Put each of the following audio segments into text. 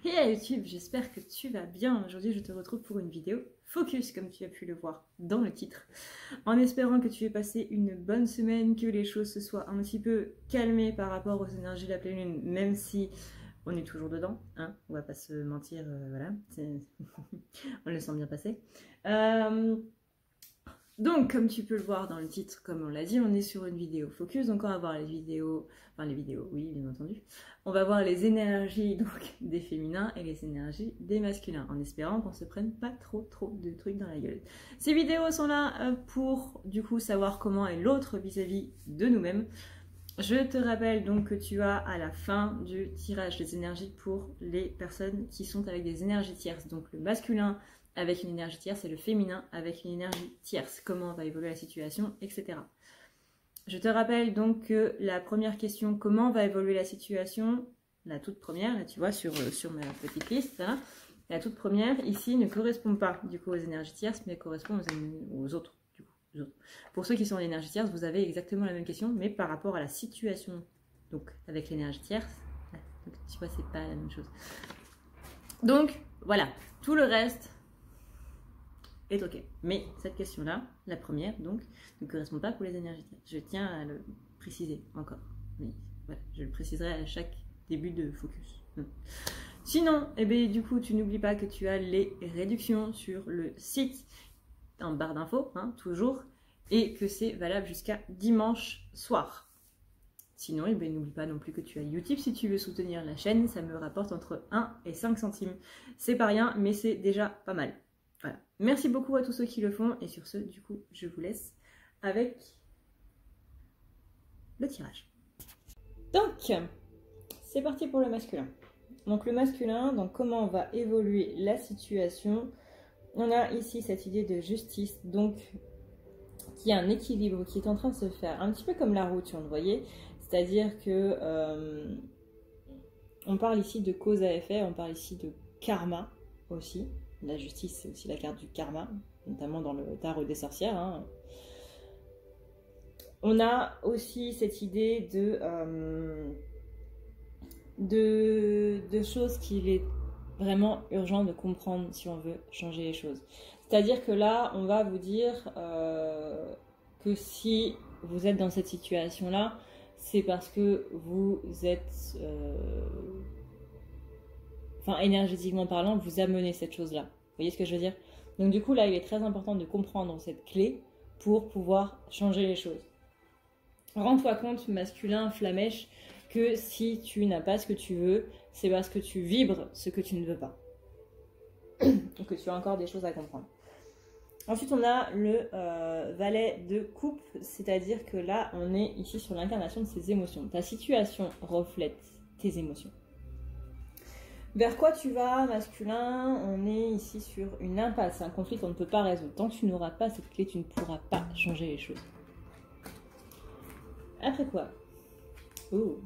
Hey YouTube, j'espère que tu vas bien. Aujourd'hui, je te retrouve pour une vidéo focus, comme tu as pu le voir dans le titre. En espérant que tu aies passé une bonne semaine, que les choses se soient un petit peu calmées par rapport aux énergies de la pleine lune, même si on est toujours dedans, hein, on va pas se mentir, voilà, on le sent bien passer. Donc, comme tu peux le voir dans le titre, comme on l'a dit, on est sur une vidéo focus, donc on va voir les vidéos, oui, bien entendu. On va voir les énergies donc des féminins et les énergies des masculins, en espérant qu'on se prenne pas trop de trucs dans la gueule. Ces vidéos sont là pour, du coup, savoir comment est l'autre vis-à-vis de nous-mêmes. Je te rappelle donc que tu as à la fin du tirage des énergies pour les personnes qui sont avec des énergies tierces, donc le masculin avec une énergie tierce et le féminin avec une énergie tierce, comment va évoluer la situation, etc. Je te rappelle donc que la première question, comment va évoluer la situation, la toute première, là tu vois sur ma petite liste, là, la toute première ici ne correspond pas du coup aux énergies tierces, mais correspond aux autres. Pour ceux qui sont en énergie tierce, vous avez exactement la même question, mais par rapport à la situation, donc avec l'énergie tierce, donc, tu vois, c'est pas la même chose. Donc, voilà, tout le reste est ok. Mais cette question-là, la première, donc, ne correspond pas pour les énergies tierces. Je tiens à le préciser encore. Mais voilà, je le préciserai à chaque début de focus. Sinon, eh bien, du coup, tu n'oublies pas que tu as les réductions sur le site en barre d'infos, hein, toujours, et que c'est valable jusqu'à dimanche soir. Sinon, eh n'oublie pas non plus que tu as YouTube si tu veux soutenir la chaîne, ça me rapporte entre 1 et 5 centimes. C'est pas rien, mais c'est déjà pas mal. Voilà. Merci beaucoup à tous ceux qui le font, et sur ce, du coup, je vous laisse avec le tirage. Donc, c'est parti pour le masculin. Donc le masculin, donc comment va évoluer la situation. On a ici cette idée de justice, donc qui a un équilibre qui est en train de se faire, un petit peu comme la route, vous voyez, c'est-à-dire que on parle ici de cause à effet, on parle ici de karma aussi. La justice, c'est aussi la carte du karma, notamment dans le tarot des sorcières. Hein. On a aussi cette idée de choses qu'il est vraiment urgent de comprendre si on veut changer les choses. C'est-à-dire que là, on va vous dire que si vous êtes dans cette situation-là, c'est parce que vous êtes, énergétiquement parlant, vous amenez cette chose-là. Vous voyez ce que je veux dire? Donc du coup, là, il est très important de comprendre cette clé pour pouvoir changer les choses. Rends-toi compte, masculin, flamèche, que si tu n'as pas ce que tu veux, c'est parce que tu vibres ce que tu ne veux pas. Donc que tu as encore des choses à comprendre. Ensuite, on a le valet de coupe, c'est-à-dire que là, on est ici sur l'incarnation de ses émotions. Ta situation reflète tes émotions. Vers quoi tu vas, masculin? On est ici sur une impasse, un conflit qu'on ne peut pas résoudre. Tant que tu n'auras pas cette clé, tu ne pourras pas changer les choses. Après quoi? Oh.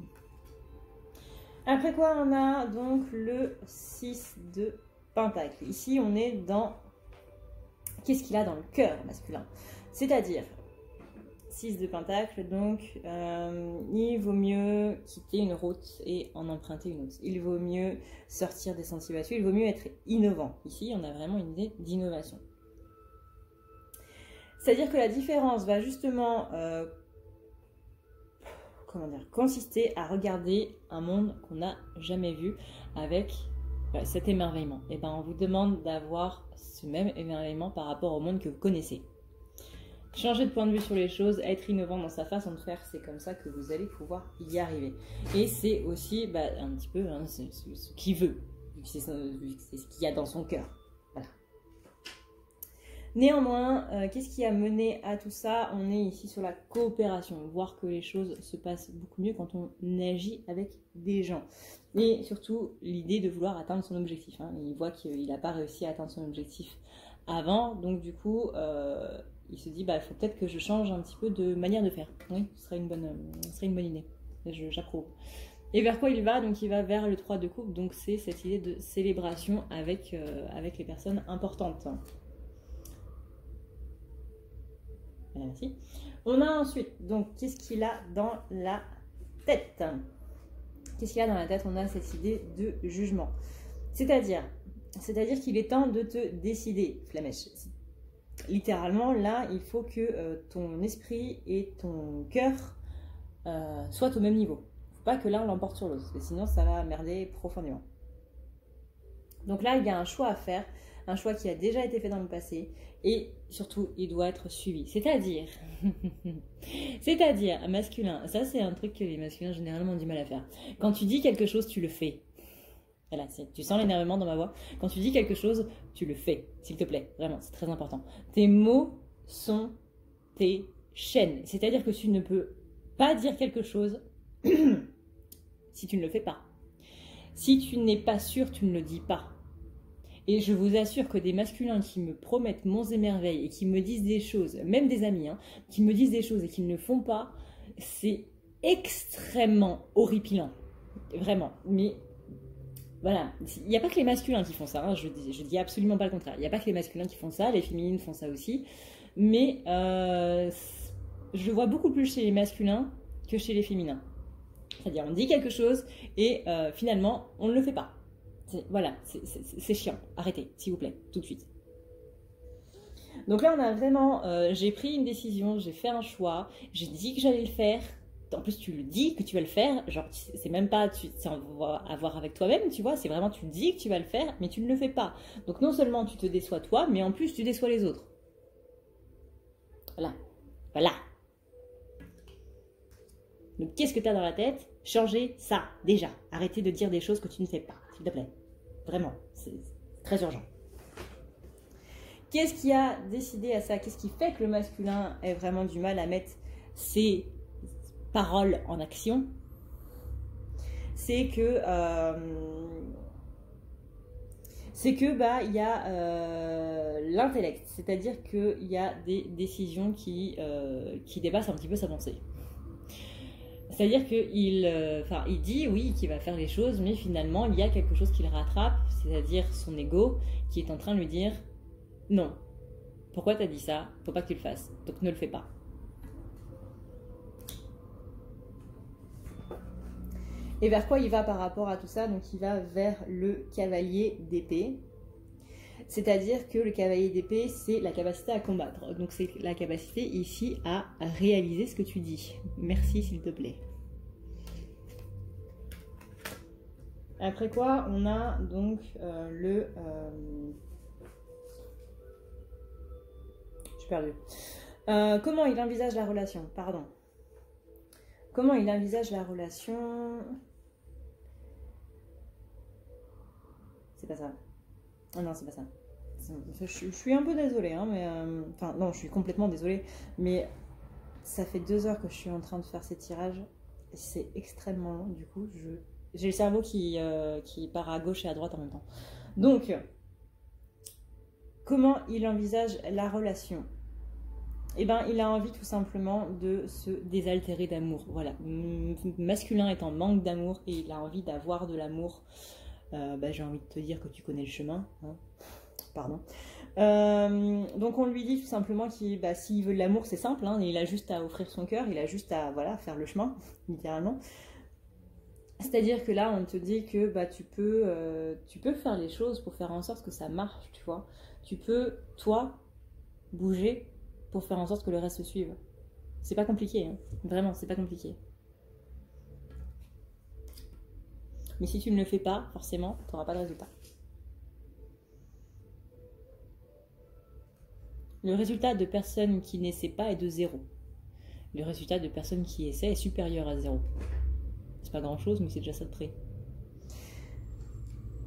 Après quoi, on a donc le 6 de Pentacle. Ici, on est dans... Qu'est-ce qu'il a dans le cœur masculin? C'est-à-dire, 6 de Pentacle, donc, il vaut mieux quitter une route et en emprunter une autre. Il vaut mieux sortir des sentiers battus, il vaut mieux être innovant. Ici, on a vraiment une idée d'innovation. C'est-à-dire que la différence va justement... consister à regarder un monde qu'on n'a jamais vu avec cet émerveillement. Et ben on vous demande d'avoir ce même émerveillement par rapport au monde que vous connaissez. Changer de point de vue sur les choses, être innovant dans sa façon de faire, c'est comme ça que vous allez pouvoir y arriver. Et c'est aussi un petit peu ce qu'il veut, c'est ce qu'il y a dans son cœur. Voilà. Néanmoins, qu'est-ce qui a mené à tout ça? On est ici sur la coopération, voir que les choses se passent beaucoup mieux quand on agit avec des gens. Et surtout, l'idée de vouloir atteindre son objectif. Hein. Il voit qu'il n'a pas réussi à atteindre son objectif avant, donc du coup, il se dit, il faut peut-être que je change un petit peu de manière de faire. Oui, ce serait une bonne idée. J'approuve. Et vers quoi il va? Donc il va vers le 3 de coupe, donc c'est cette idée de célébration avec les personnes importantes. Merci. On a ensuite, donc, qu'est-ce qu'il a dans la tête? Qu'est-ce qu'il y a dans la tête? On a cette idée de jugement. C'est-à-dire qu'il est temps de te décider, Flamèche. Littéralement, là, il faut que ton esprit et ton cœur soient au même niveau. Il ne faut pas que l'un l'emporte sur l'autre, parce que sinon ça va merder profondément. Donc là, il y a un choix à faire, un choix qui a déjà été fait dans le passé, et surtout, il doit être suivi. C'est-à-dire, masculin, ça c'est un truc que les masculins généralement ont du mal à faire. Quand tu dis quelque chose, tu le fais. Voilà, tu sens l'énervement dans ma voix. Quand tu dis quelque chose, tu le fais, s'il te plaît. Vraiment, c'est très important. Tes mots sont tes chaînes. C'est-à-dire que tu ne peux pas dire quelque chose si tu ne le fais pas. Si tu n'es pas sûr, tu ne le dis pas. Et je vous assure que des masculins qui me promettent monts et merveilles et qui me disent des choses, même des amis, hein, qui me disent des choses et qui ne le font pas, c'est extrêmement horripilant. Vraiment. Mais voilà, il n'y a pas que les masculins qui font ça, hein. Je dis absolument pas le contraire. Il n'y a pas que les masculins qui font ça, les féminines font ça aussi. Mais je vois beaucoup plus chez les masculins que chez les féminins. C'est-à-dire, on dit quelque chose et finalement, on ne le fait pas. Voilà, c'est chiant. Arrêtez, s'il vous plaît, tout de suite. Donc là, on a vraiment... j'ai pris une décision, j'ai fait un choix, j'ai dit que j'allais le faire. En plus, tu le dis que tu vas le faire. Genre, c'est même pas... C'est à voir avec toi-même, tu vois. C'est vraiment, tu dis que tu vas le faire, mais tu ne le fais pas. Donc non seulement tu te déçois toi, mais en plus, tu déçois les autres. Voilà. Voilà. Donc, qu'est-ce que tu as dans la tête? Changez ça, déjà. Arrêtez de dire des choses que tu ne fais pas, s'il te plaît. Vraiment, c'est très urgent. Qu'est-ce qui a décidé à ça? Qu'est-ce qui fait que le masculin ait vraiment du mal à mettre ses paroles en action? C'est que il y a l'intellect, c'est-à-dire qu'il y a des décisions qui dépassent un petit peu sa pensée. C'est-à-dire qu'il dit oui qu'il va faire les choses, mais finalement il y a quelque chose qui le rattrape, c'est-à-dire son ego qui est en train de lui dire non, pourquoi t'as dit ça? Faut pas que tu le fasses, donc ne le fais pas. Et vers quoi il va par rapport à tout ça? Donc il va vers le cavalier d'épée. C'est-à-dire que le cavalier d'épée, c'est la capacité à combattre. Donc c'est la capacité ici à réaliser ce que tu dis. Merci s'il te plaît. Après quoi, on a donc je suis perdue. Comment il envisage la relation? Pardon. Comment il envisage la relation? C'est pas ça. Ah non, c'est pas ça. Je suis un peu désolée, hein, mais... Enfin, non, je suis complètement désolée, mais ça fait 2 heures que je suis en train de faire ces tirages. C'est extrêmement long, du coup, j'ai le cerveau qui part à gauche et à droite en même temps. Donc, comment il envisage la relation? Eh bien, il a envie tout simplement de se désaltérer d'amour. Voilà, masculin est en manque d'amour et il a envie d'avoir de l'amour. J'ai envie de te dire que tu connais le chemin, hein. Pardon. Donc on lui dit tout simplement qu'il s'il veut de l'amour, c'est simple, hein, il a juste à offrir son cœur, il a juste à faire le chemin, littéralement. C'est-à-dire que là, on te dit que tu peux faire les choses pour faire en sorte que ça marche, tu vois. Tu peux, toi, bouger pour faire en sorte que le reste se suive. C'est pas compliqué, hein. Vraiment, c'est pas compliqué. Mais si tu ne le fais pas, forcément, tu n'auras pas de résultat. Le résultat de personnes qui n'essaient pas est de 0. Le résultat de personnes qui essaient est supérieur à 0. C'est pas grand chose, mais c'est déjà ça de près.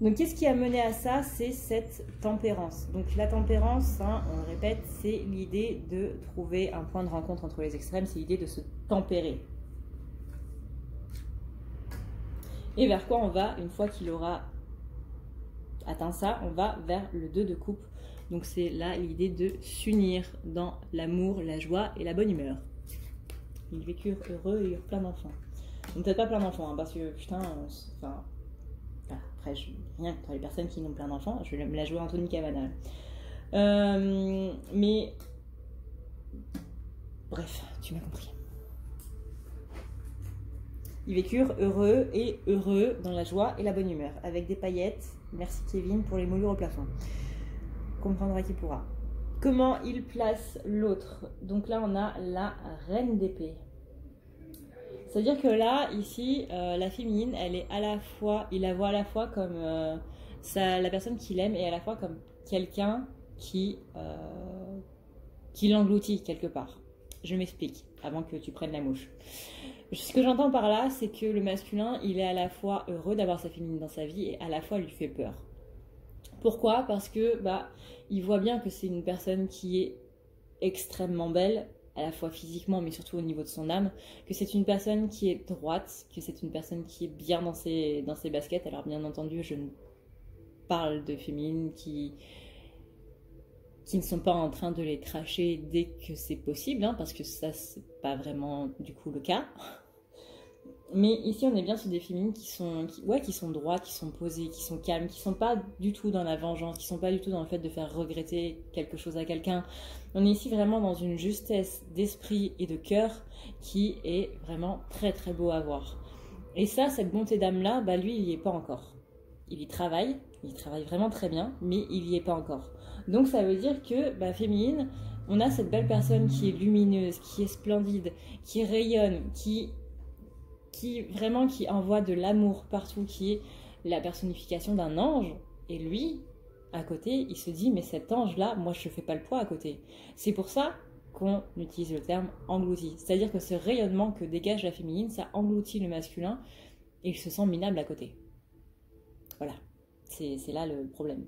Donc qu'est-ce qui a mené à ça? C'est cette tempérance. Donc la tempérance, hein, on le répète, c'est l'idée de trouver un point de rencontre entre les extrêmes, c'est l'idée de se tempérer. Et vers quoi on va? Une fois qu'il aura atteint ça, on va vers le 2 de coupe. Donc c'est là l'idée de s'unir dans l'amour, la joie et la bonne humeur. Ils vécurent heureux et eurent plein d'enfants. Donc peut-être pas plein d'enfants, hein, parce que putain, après rien contre les personnes qui n'ont plein d'enfants, je vais me la jouer Anthony Cavana. Mais bref, tu m'as compris. Ils vécurent heureux et heureux dans la joie et la bonne humeur, avec des paillettes. Merci Kevin pour les moulures au plafond. Comprendra qui pourra. Comment il place l'autre? Donc là, on a la reine d'épée. C'est-à-dire que là, ici, la féminine, elle est à la fois, il la voit à la fois comme la personne qu'il aime et à la fois comme quelqu'un qui l'engloutit quelque part. Je m'explique, avant que tu prennes la mouche. Ce que j'entends par là, c'est que le masculin, il est à la fois heureux d'avoir sa féminine dans sa vie et à la fois lui fait peur. Pourquoi? Parce que il voit bien que c'est une personne qui est extrêmement belle, à la fois physiquement mais surtout au niveau de son âme, que c'est une personne qui est droite, que c'est une personne qui est bien dans ses baskets. Alors bien entendu, je ne parle de féminines qui ne sont pas en train de les tracher dès que c'est possible, hein, parce que ça, c'est pas vraiment du coup le cas. Mais ici, on est bien sur des féminines qui sont droites, qui sont posées, qui sont calmes, qui sont pas du tout dans la vengeance, qui sont pas du tout dans le fait de faire regretter quelque chose à quelqu'un. On est ici vraiment dans une justesse d'esprit et de cœur qui est vraiment très très beau à voir. Et ça, cette bonté d'âme-là, lui, il y est pas encore. Il travaille vraiment très bien, mais il y est pas encore. Donc ça veut dire que, féminine, on a cette belle personne qui est lumineuse, qui est splendide, qui rayonne, qui envoie de l'amour partout, qui est la personnification d'un ange. Et lui, à côté, il se dit, mais cet ange-là, moi je ne fais pas le poids à côté. C'est pour ça qu'on utilise le terme englouti. C'est-à-dire que ce rayonnement que dégage la féminine, ça engloutit le masculin et il se sent minable à côté. Voilà, c'est là le problème.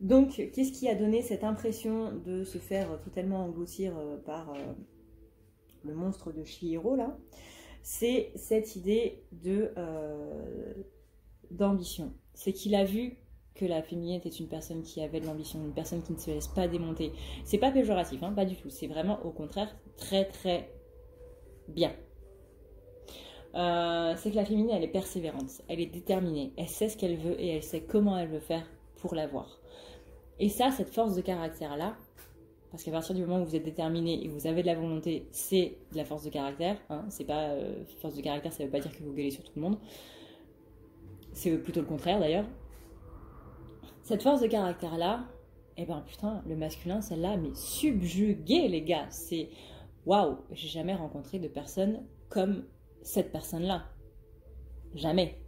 Donc, qu'est-ce qui a donné cette impression de se faire totalement engloutir par le monstre de Chihiro, là? C'est cette idée d'ambition. C'est qu'il a vu que la féminine était une personne qui avait de l'ambition, une personne qui ne se laisse pas démonter. C'est pas péjoratif, hein, pas du tout. C'est vraiment, au contraire, très très bien. C'est que la féminine, elle est persévérante, elle est déterminée, elle sait ce qu'elle veut et elle sait comment elle veut faire pour l'avoir. Et ça, cette force de caractère-là, parce qu'à partir du moment où vous êtes déterminé et que vous avez de la volonté, c'est de la force de caractère. Hein, c'est pas force de caractère, ça veut pas dire que vous gueulez sur tout le monde. C'est plutôt le contraire d'ailleurs. Cette force de caractère-là, putain, le masculin, celle-là, mais subjugué, les gars. C'est waouh, j'ai jamais rencontré de personne comme cette personne-là. Jamais.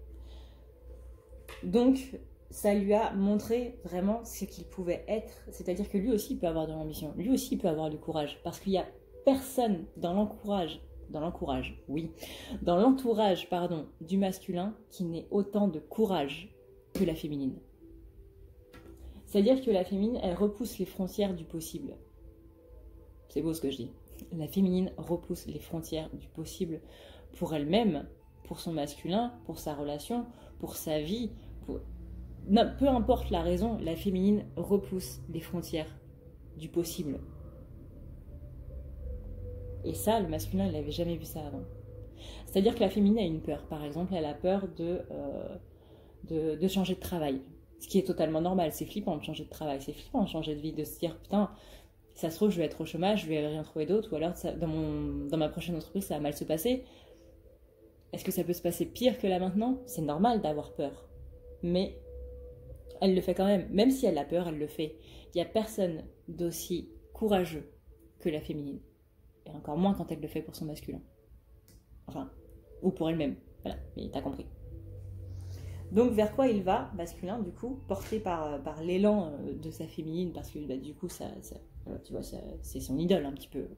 Donc, ça lui a montré vraiment ce qu'il pouvait être. C'est-à-dire que lui aussi, il peut avoir de l'ambition. Lui aussi, il peut avoir du courage. Parce qu'il n'y a personne dans l'entourage du masculin qui n'ait autant de courage que la féminine. C'est-à-dire que la féminine, elle repousse les frontières du possible. C'est beau ce que je dis. La féminine repousse les frontières du possible pour elle-même, pour son masculin, pour sa relation, pour sa vie, Non, peu importe la raison, la féminine repousse les frontières du possible. Et ça, le masculin, il n'avait jamais vu ça avant. C'est-à-dire que la féminine a une peur. Par exemple, elle a peur de changer de travail. Ce qui est totalement normal. C'est flippant de changer de travail. C'est flippant de changer de vie. De se dire, putain, ça se trouve, je vais être au chômage, je vais rien trouver d'autre. Ou alors, dans ma prochaine entreprise, ça va mal se passer. Est-ce que ça peut se passer pire que là maintenant? C'est normal d'avoir peur. Mais elle le fait quand même. Même si elle a peur, elle le fait. Il n'y a personne d'aussi courageux que la féminine. Et encore moins quand elle le fait pour son masculin. Enfin, ou pour elle-même. Voilà, mais t'as compris. Donc vers quoi il va, masculin, du coup, porté par l'élan de sa féminine, parce que du coup, tu vois, c'est son idole un petit peu.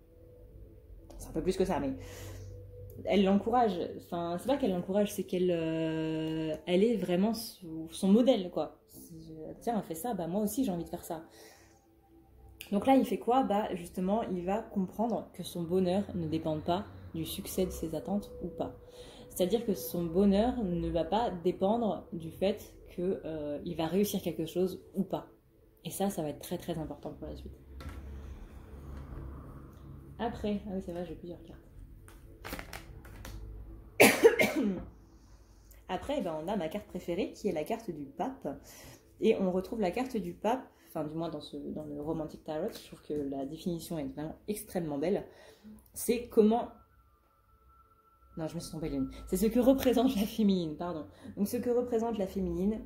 C'est un peu plus que ça, mais elle l'encourage. Enfin, c'est pas qu'elle l'encourage, c'est qu'elle elle est vraiment son modèle, quoi. Tiens, elle fait ça, moi aussi j'ai envie de faire ça. Donc là, il fait quoi? Justement, il va comprendre que son bonheur ne dépend pas du succès de ses attentes ou pas. C'est-à-dire que son bonheur ne va pas dépendre du fait qu'il va réussir quelque chose ou pas. Et ça va être très très important pour la suite. Après, ah oui c'est vrai, j'ai plusieurs cartes. Après, on a ma carte préférée qui est la carte du pape. Et on retrouve la carte du pape, enfin du moins dans le Romantic Tarot, je trouve que la définition est vraiment extrêmement belle. C'est comment Non, je me suis trompée, Léonie. C'est ce que représente la féminine, pardon. Donc, ce que représente la féminine.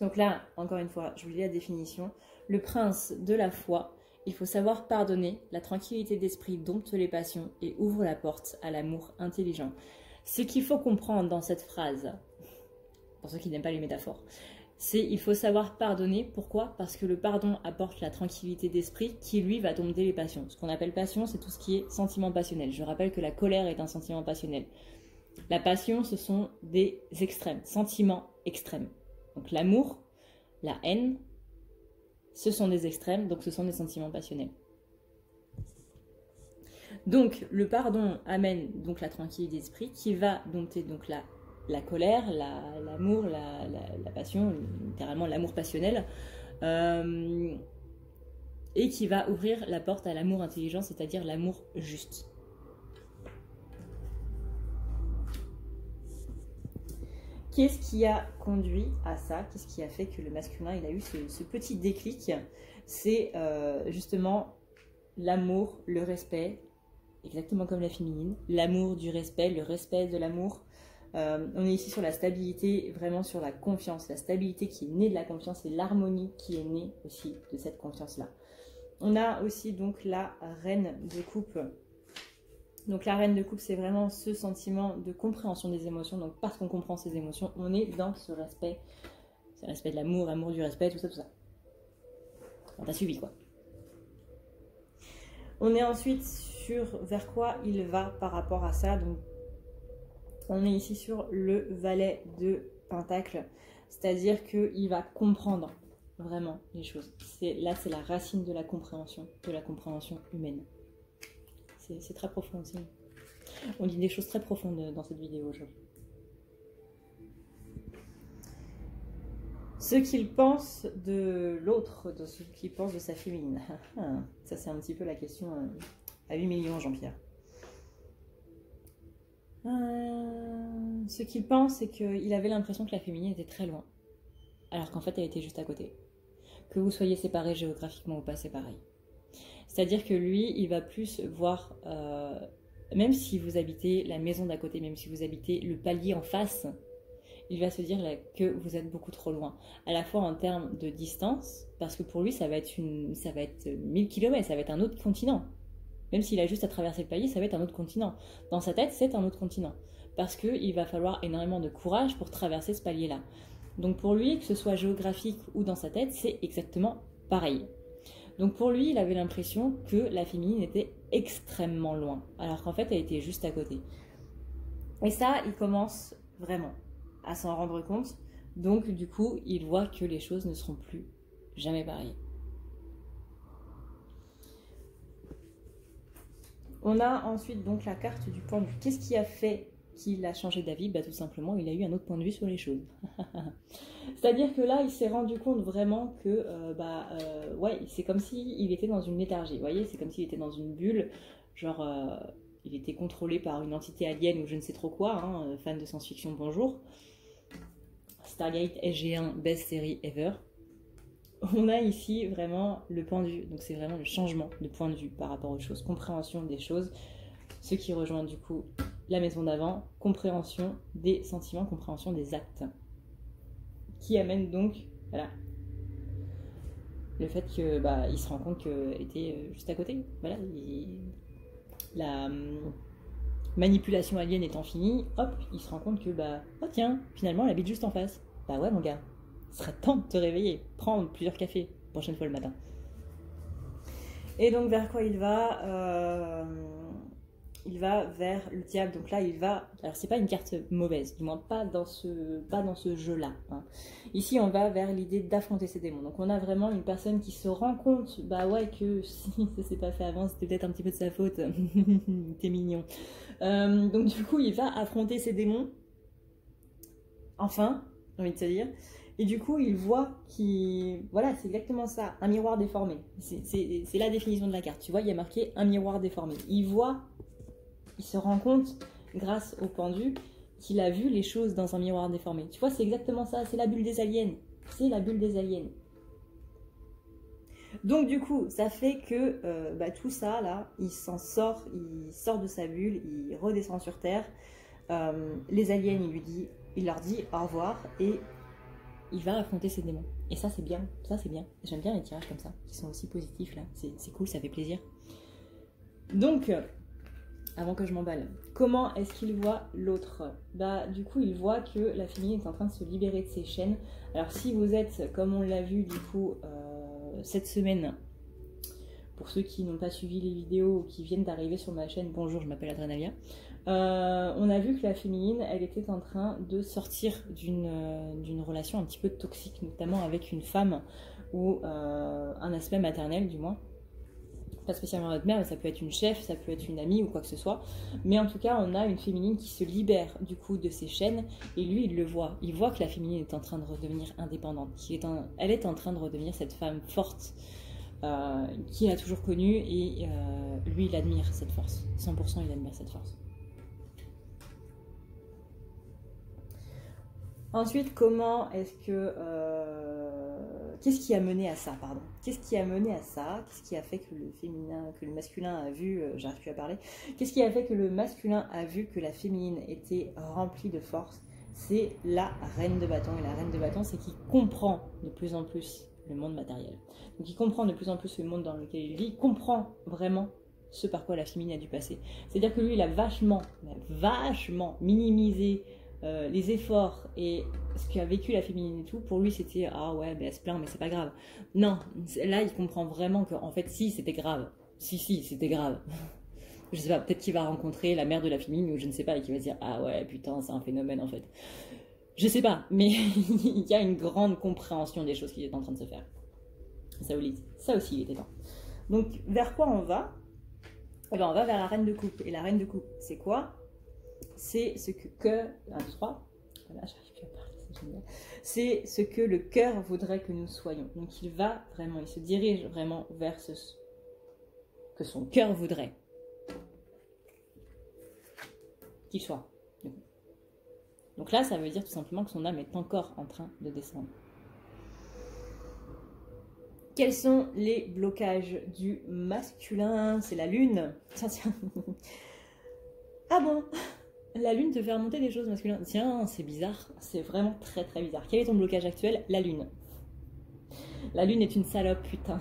Donc là, encore une fois, je vous lis la définition. Le prince de la foi, il faut savoir pardonner, la tranquillité d'esprit dompte les passions et ouvre la porte à l'amour intelligent. Ce qu'il faut comprendre dans cette phrase, pour ceux qui n'aiment pas les métaphores, c'est il faut savoir pardonner. Pourquoi? Parce que le pardon apporte la tranquillité d'esprit qui, lui, va dompter les passions. Ce qu'on appelle passion, c'est tout ce qui est sentiment passionnel. Je rappelle que la colère est un sentiment passionnel. La passion, ce sont des extrêmes, sentiments extrêmes. Donc l'amour, la haine, ce sont des extrêmes, donc ce sont des sentiments passionnels. Donc le pardon amène donc la tranquillité d'esprit qui va dompter donc la colère, l'amour, la passion, littéralement l'amour passionnel, et qui va ouvrir la porte à l'amour intelligent, c'est-à-dire l'amour juste. Qu'est-ce qui a conduit à ça? Qu'est-ce qui a fait que le masculin il a eu ce petit déclic? C'est justement l'amour, le respect, exactement comme la féminine, l'amour du respect, le respect de l'amour. On est ici sur la stabilité, vraiment sur la confiance, la stabilité qui est née de la confiance et l'harmonie qui est née aussi de cette confiance-là. On a aussi donc la reine de coupe. Donc la reine de coupe, c'est vraiment ce sentiment de compréhension des émotions. Donc parce qu'on comprend ces émotions, on est dans ce respect de l'amour, amour du respect, tout ça, tout ça. On t'a suivi quoi. On est ensuite sur vers quoi il va par rapport à ça. Donc on est ici sur le valet de Pentacle, c'est-à-dire qu'il va comprendre vraiment les choses. Là, c'est la racine de la compréhension humaine. C'est très profond aussi. On dit des choses très profondes dans cette vidéo aujourd'hui. Ce qu'il pense de l'autre, de ce qu'il pense de sa féminine. Ça, c'est un petit peu la question à 8 millions, Jean-Pierre. Ce qu'il pense, c'est qu'il avait l'impression que la féminine était très loin, alors qu'en fait, elle était juste à côté. Que vous soyez séparés géographiquement ou pas séparés. C'est-à-dire que lui, il va plus voir, même si vous habitez la maison d'à côté, même si vous habitez le palier en face, il va se dire là, que vous êtes beaucoup trop loin. À la fois en termes de distance, parce que pour lui, ça va être 1000 km, ça va être un autre continent. Même s'il a juste à traverser le palier, ça va être un autre continent. Dans sa tête, c'est un autre continent. Parce qu'il va falloir énormément de courage pour traverser ce palier-là. Donc pour lui, que ce soit géographique ou dans sa tête, c'est exactement pareil. Donc pour lui, il avait l'impression que la féminine était extrêmement loin, alors qu'en fait, elle était juste à côté. Et ça, il commence vraiment à s'en rendre compte. Donc du coup, il voit que les choses ne seront plus jamais pareilles. On a ensuite donc la carte du point de vue. Qu'est-ce qui a fait qu'il a changé d'avis? Bah, tout simplement, il a eu un autre point de vue sur les choses. C'est-à-dire que là, il s'est rendu compte vraiment que ouais, c'est comme s'il était dans une léthargie. Vous voyez, c'est comme s'il était dans une bulle. Genre, il était contrôlé par une entité alien ou je ne sais trop quoi. Hein, fan de science-fiction, bonjour. Stargate SG1, best série ever. On a ici vraiment le point de vue, donc c'est vraiment le changement de point de vue par rapport aux choses, compréhension des choses, ce qui rejoint du coup la maison d'avant, compréhension des sentiments, compréhension des actes, qui amène donc, voilà, le fait que il se rend compte qu'elle était juste à côté, voilà, la manipulation alien étant finie, hop, il se rend compte que oh tiens, finalement elle habite juste en face, bah ouais mon gars. Ce serait temps de te réveiller, prendre plusieurs cafés, prochaine fois le matin. Et donc vers quoi il va? Il va vers le diable. Donc là, il va. Alors c'est pas une carte mauvaise, du moins pas dans ce jeu-là. Hein. Ici, on va vers l'idée d'affronter ses démons. Donc on a vraiment une personne qui se rend compte, ouais, que si ça s'est pas fait avant, c'était peut-être un petit peu de sa faute. T'es mignon. Donc du coup, il va affronter ses démons. Enfin, j'ai envie de te dire. Et du coup, il voit voilà, c'est exactement ça, un miroir déformé. C'est la définition de la carte. Tu vois, il y a marqué un miroir déformé. Il se rend compte, grâce au pendu, qu'il a vu les choses dans un miroir déformé. Tu vois, c'est exactement ça, c'est la bulle des aliens. C'est la bulle des aliens. Donc du coup, ça fait que tout ça, là, il s'en sort, il sort de sa bulle, il redescend sur Terre. Les aliens, il leur dit au revoir et il va affronter ses démons. Et ça, c'est bien. Ça, c'est bien. J'aime bien les tirages comme ça, qui sont aussi positifs, là. C'est cool, ça fait plaisir. Donc, avant que je m'emballe, comment est-ce qu'il voit l'autre? Du coup, il voit que la féminine est en train de se libérer de ses chaînes. Alors, si vous êtes, comme on l'a vu, du coup, cette semaine, pour ceux qui n'ont pas suivi les vidéos ou qui viennent d'arriver sur ma chaîne, bonjour, je m'appelle Adrenalia. On a vu que la féminine, elle était en train de sortir d'une relation un petit peu toxique, notamment avec une femme ou un aspect maternel du moins. Pas spécialement notre mère, mais ça peut être une chef, ça peut être une amie ou quoi que ce soit. Mais en tout cas, on a une féminine qui se libère du coup de ses chaînes et lui, il le voit. Il voit que la féminine est en train de redevenir indépendante. Elle est en train de redevenir cette femme forte qu'il a toujours connue et lui, il admire cette force. 100% il admire cette force. Ensuite, comment est-ce que... qu'est-ce qui a mené à ça, pardon? Qu'est-ce qui a mené à ça? Qu'est-ce qui a fait que le féminin, que le masculin a vu... j'arrive plus à parler. Qu'est-ce qui a fait que le masculin a vu que la féminine était remplie de force? C'est la reine de bâton. Et la reine de bâton, c'est qu'il comprend de plus en plus le monde matériel. Donc il comprend de plus en plus le monde dans lequel il vit, il comprend vraiment ce par quoi la féminine a dû passer. C'est-à-dire que lui, il a vachement minimisé les efforts et ce qu'a vécu la féminine et tout. Pour lui, c'était « Ah ouais, elle se plaint, mais c'est pas grave. » Non, là, il comprend vraiment qu'en fait, si, c'était grave. Si, c'était grave. Je sais pas, peut-être qu'il va rencontrer la mère de la féminine ou je ne sais pas, et qu'il va se dire « Ah ouais, putain, c'est un phénomène en fait. » Je sais pas, mais il y a une grande compréhension des choses qui est en train de se faire. Ça aussi, il était temps. Donc, vers quoi on va? Eh ben, on va vers la reine de coupe. Et la reine de coupe, c'est quoi? C'est ce que 1, 2, 3. Voilà, j'arrive plus à parler, c'est génial. C'est ce que le cœur voudrait que nous soyons. Donc, il se dirige vraiment vers ce que son cœur voudrait qu'il soit. Donc là, ça veut dire tout simplement que son âme est encore en train de descendre. Quels sont les blocages du masculin? C'est la lune. Tiens. Ah bon? La lune te fait remonter des choses masculines. Tiens, c'est bizarre. C'est vraiment très très bizarre. Quel est ton blocage actuel? La lune. La lune est une salope, putain.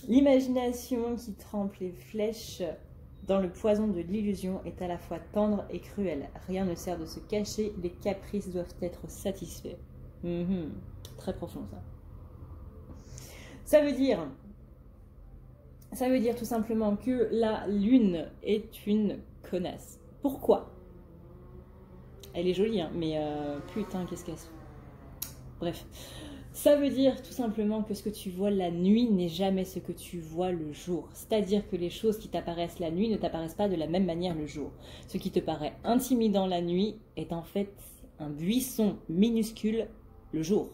L'imagination qui trempe les flèches dans le poison de l'illusion est à la fois tendre et cruelle. Rien ne sert de se cacher. Les caprices doivent être satisfaits. Très profond ça. Ça veut dire tout simplement que la lune est une connasse. Pourquoi? Elle est jolie, hein, mais putain, qu'est-ce qu'elle... Bref. Ça veut dire tout simplement que ce que tu vois la nuit n'est jamais ce que tu vois le jour. C'est-à-dire que les choses qui t'apparaissent la nuit ne t'apparaissent pas de la même manière le jour. Ce qui te paraît intimidant la nuit est en fait un buisson minuscule le jour.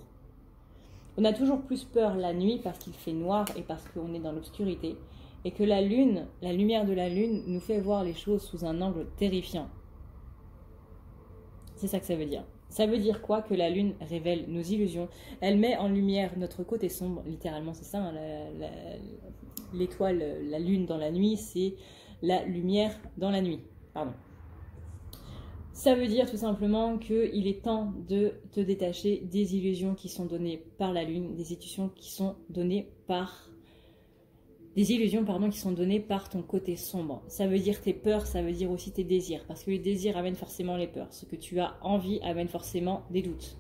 On a toujours plus peur la nuit parce qu'il fait noir et parce qu'on est dans l'obscurité. Et que la lune, la lumière de la lune nous fait voir les choses sous un angle terrifiant. C'est ça que ça veut dire. Ça veut dire quoi? Que la lune révèle nos illusions. Elle met en lumière notre côté sombre, littéralement c'est ça. Hein, l'étoile, la lune dans la nuit, c'est la lumière dans la nuit. Pardon. Ça veut dire tout simplement qu'il est temps de te détacher des illusions qui sont données par la lune, des illusions qui sont données par... qui sont données par ton côté sombre. Ça veut dire tes peurs, ça veut dire aussi tes désirs. Parce que les désirs amènent forcément les peurs. Ce que tu as envie amène forcément des doutes.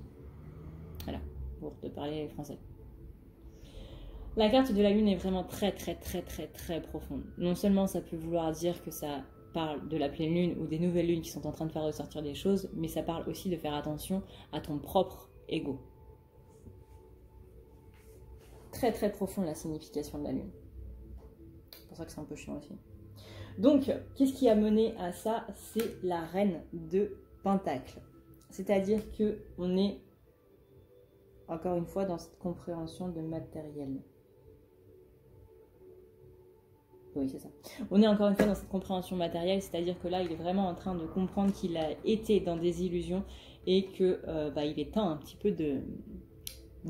Voilà, pour te parler français. La carte de la lune est vraiment très profonde. Non seulement ça peut vouloir dire que ça parle de la pleine lune ou des nouvelles lunes qui sont en train de faire ressortir des choses, mais ça parle aussi de faire attention à ton propre ego. Très profonde la signification de la lune. C'est pour ça que c'est un peu chiant aussi. Donc, qu'est-ce qui a mené à ça? C'est la reine de Pentacles. C'est-à-dire qu'on est, encore une fois, dans cette compréhension de matériel. Oui, c'est ça. On est encore une fois dans cette compréhension matérielle, c'est-à-dire que là, il est vraiment en train de comprendre qu'il a été dans des illusions et que il est temps un petit peu de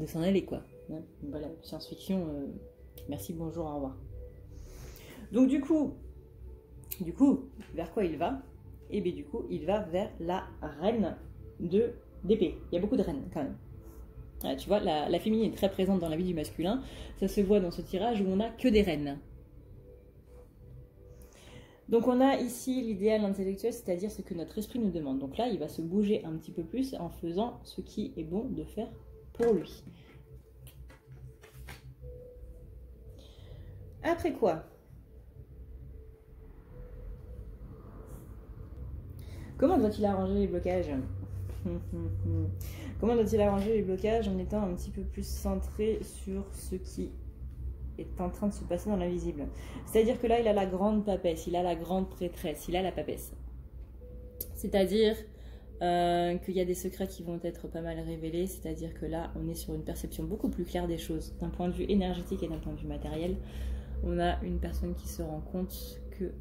s'en aller, quoi. Hein. Voilà, science-fiction, merci, bonjour, au revoir. Donc du coup, vers quoi il va? Et bien du coup, il va vers la reine d'épée. Il y a beaucoup de reines quand même. Ah, tu vois, la féminine est très présente dans la vie du masculin. Ça se voit dans ce tirage où on n'a que des reines. Donc on a ici l'idéal intellectuel, c'est-à-dire ce que notre esprit nous demande. Donc là, il va se bouger un petit peu plus en faisant ce qui est bon de faire pour lui. Après quoi? Comment doit-il arranger les blocages? Comment doit-il arranger les blocages en étant un petit peu plus centré sur ce qui est en train de se passer dans l'invisible? C'est-à-dire que là, il a la grande papesse, il a la grande prêtresse, il a la papesse. C'est-à-dire qu'il y a des secrets qui vont être pas mal révélés, c'est-à-dire que là, on est sur une perception beaucoup plus claire des choses. D'un point de vue énergétique et d'un point de vue matériel, on a une personne qui se rend compte qu'il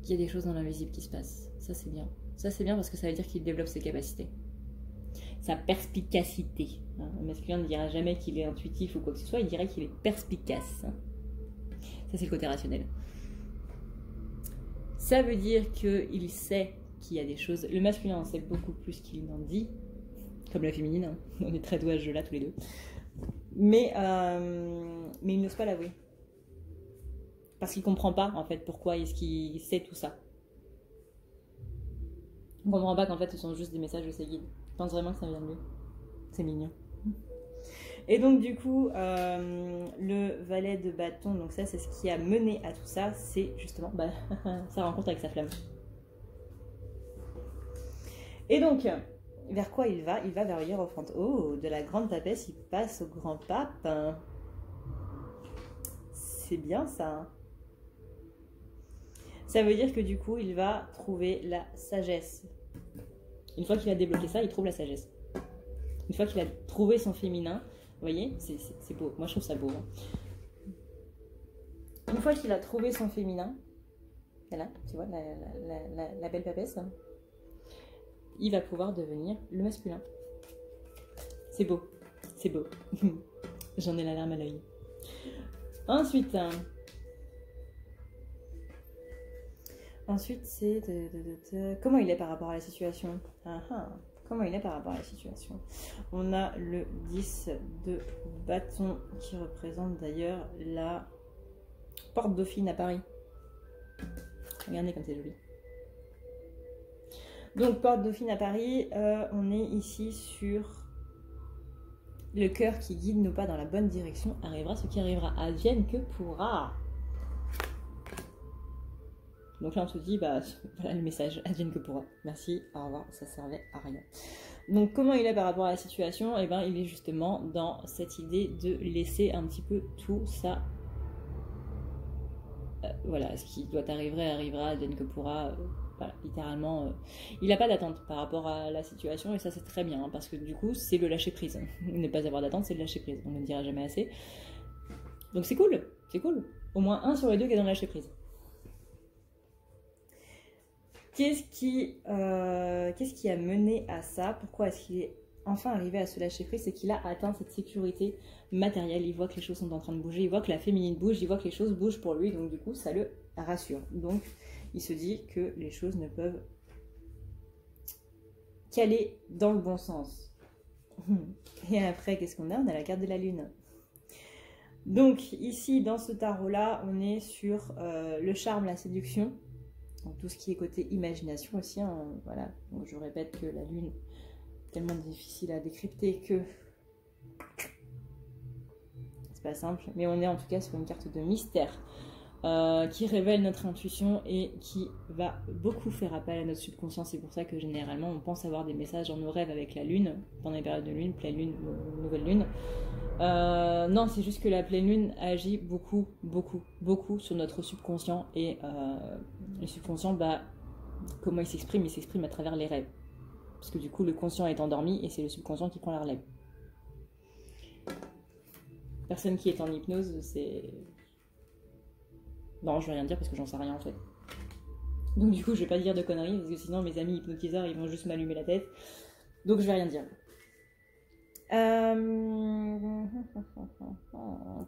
y a des choses dans l'invisible qui se passent. Ça, c'est bien. Ça, c'est bien parce que ça veut dire qu'il développe ses capacités. Sa perspicacité. Hein. Le masculin ne dira jamais qu'il est intuitif ou quoi que ce soit, il dirait qu'il est perspicace. Hein. Ça, c'est le côté rationnel. Ça veut dire qu'il sait qu'il y a des choses. Le masculin en sait beaucoup plus qu'il n'en dit, comme la féminine. Hein. On est très doués à ce jeu-là, tous les deux. Mais il n'ose pas l'avouer. Parce qu'il ne comprend pas, en fait, pourquoi est-ce qu'il sait tout ça. Il ne comprend pas qu'en fait, ce sont juste des messages de ses guides. Je pense vraiment que ça vient de lui. C'est mignon. Et donc, du coup, le valet de bâton, donc ça, c'est ce qui a mené à tout ça, c'est justement sa rencontre avec sa flamme. Et donc, vers quoi il va? Il va vers le Hiérophant. Oh, de la grande papesse, il passe au grand pape. C'est bien ça. Ça veut dire que du coup, il va trouver la sagesse. Une fois qu'il a débloqué ça, il trouve la sagesse. Une fois qu'il a trouvé son féminin, vous voyez, c'est beau. Moi, je trouve ça beau. Hein. Une fois qu'il a trouvé son féminin, voilà, tu vois, la belle papesse, il va pouvoir devenir le masculin. C'est beau. C'est beau. J'en ai la larme à l'œil. Ensuite... Ensuite, c'est comment il est par rapport à la situation. Comment il est par rapport à la situation. On a le 10 de bâton qui représente d'ailleurs la porte Dauphine à Paris. Regardez comme c'est joli. Donc, porte Dauphine à Paris, on est ici sur le cœur qui guide nos pas dans la bonne direction. Arrivera ce qui arrivera. Advienne que pourra. Donc là, on se dit, voilà le message, advienne que pourra. Merci, au revoir, ça servait à rien. Donc, comment il est par rapport à la situation? Eh bien, il est justement dans cette idée de laisser un petit peu tout ça. Voilà, ce qui doit arriver, arrivera, advienne que pourra. Voilà, littéralement, il n'a pas d'attente par rapport à la situation, et ça, c'est très bien, hein, parce que du coup, c'est le lâcher prise. Ne pas avoir d'attente, c'est le lâcher prise. On ne le dira jamais assez. Donc, c'est cool, c'est cool. Au moins un sur les deux qui est dans le lâcher prise. Qu'est-ce qui a mené à ça? Pourquoi est-ce qu'il est enfin arrivé à se lâcher prise? C'est qu'il a atteint cette sécurité matérielle. Il voit que les choses sont en train de bouger, il voit que la féminine bouge, il voit que les choses bougent pour lui, donc du coup, ça le rassure. Donc, il se dit que les choses ne peuvent qu'aller dans le bon sens. Et après, qu'est-ce qu'on a? On a la carte de la lune. Donc, ici, dans ce tarot-là, on est sur le charme, la séduction. Donc, tout ce qui est côté imagination aussi, hein, voilà. Donc, je répète que la lune est tellement difficile à décrypter que c'est pas simple, mais on est en tout cas sur une carte de mystère qui révèle notre intuition et qui va beaucoup faire appel à notre subconscient. C'est pour ça que généralement on pense avoir des messages dans nos rêves avec la lune, pendant les périodes de lune, pleine lune, nouvelle lune. Non, c'est juste que la pleine lune agit beaucoup sur notre subconscient, et le subconscient, comment il s'exprime à travers les rêves. Parce que du coup, le conscient est endormi et c'est le subconscient qui prend la relève. Personne qui est en hypnose, c'est... Non, je vais rien dire parce que j'en sais rien en fait. Donc du coup, je vais pas dire de conneries parce que sinon mes amis hypnotiseurs, ils vont juste m'allumer la tête. Donc je vais rien dire.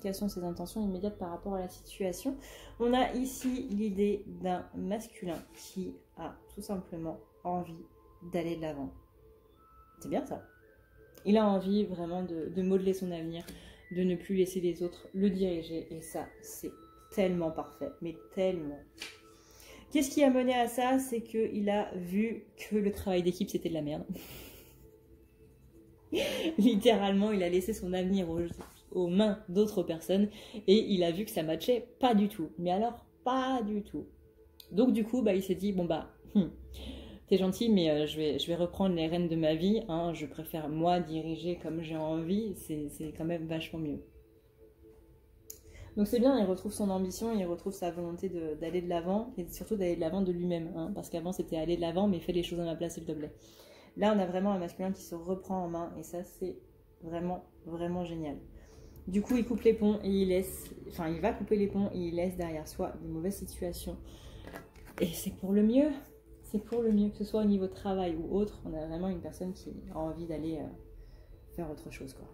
Quelles sont ses intentions immédiates par rapport à la situation? On a ici l'idée d'un masculin qui a tout simplement envie d'aller de l'avant. C'est bien ça. Il a envie vraiment de modeler son avenir, de ne plus laisser les autres le diriger. Et ça, c'est tellement parfait, mais tellement. Qu'est-ce qui a mené à ça? C'est qu'il a vu que le travail d'équipe, c'était de la merde. Littéralement, il a laissé son avenir aux mains d'autres personnes et il a vu que ça matchait pas du tout. Mais alors, pas du tout. Donc du coup, il s'est dit, bon t'es gentil, mais je vais reprendre les rênes de ma vie. Hein, je préfère moi diriger comme j'ai envie, c'est quand même vachement mieux. Donc c'est bien, il retrouve son ambition, il retrouve sa volonté d'aller de l'avant et surtout d'aller de l'avant de lui-même. Hein, parce qu'avant c'était aller de l'avant, mais fais les choses à ma place s'il te plaît. Là, on a vraiment un masculin qui se reprend en main et ça, c'est vraiment, vraiment génial. Du coup, il coupe les ponts et il va couper les ponts et il laisse derrière soi des mauvaises situations. Et c'est pour le mieux. C'est pour le mieux, que ce soit au niveau travail ou autre. On a vraiment une personne qui a envie d'aller faire autre chose, quoi.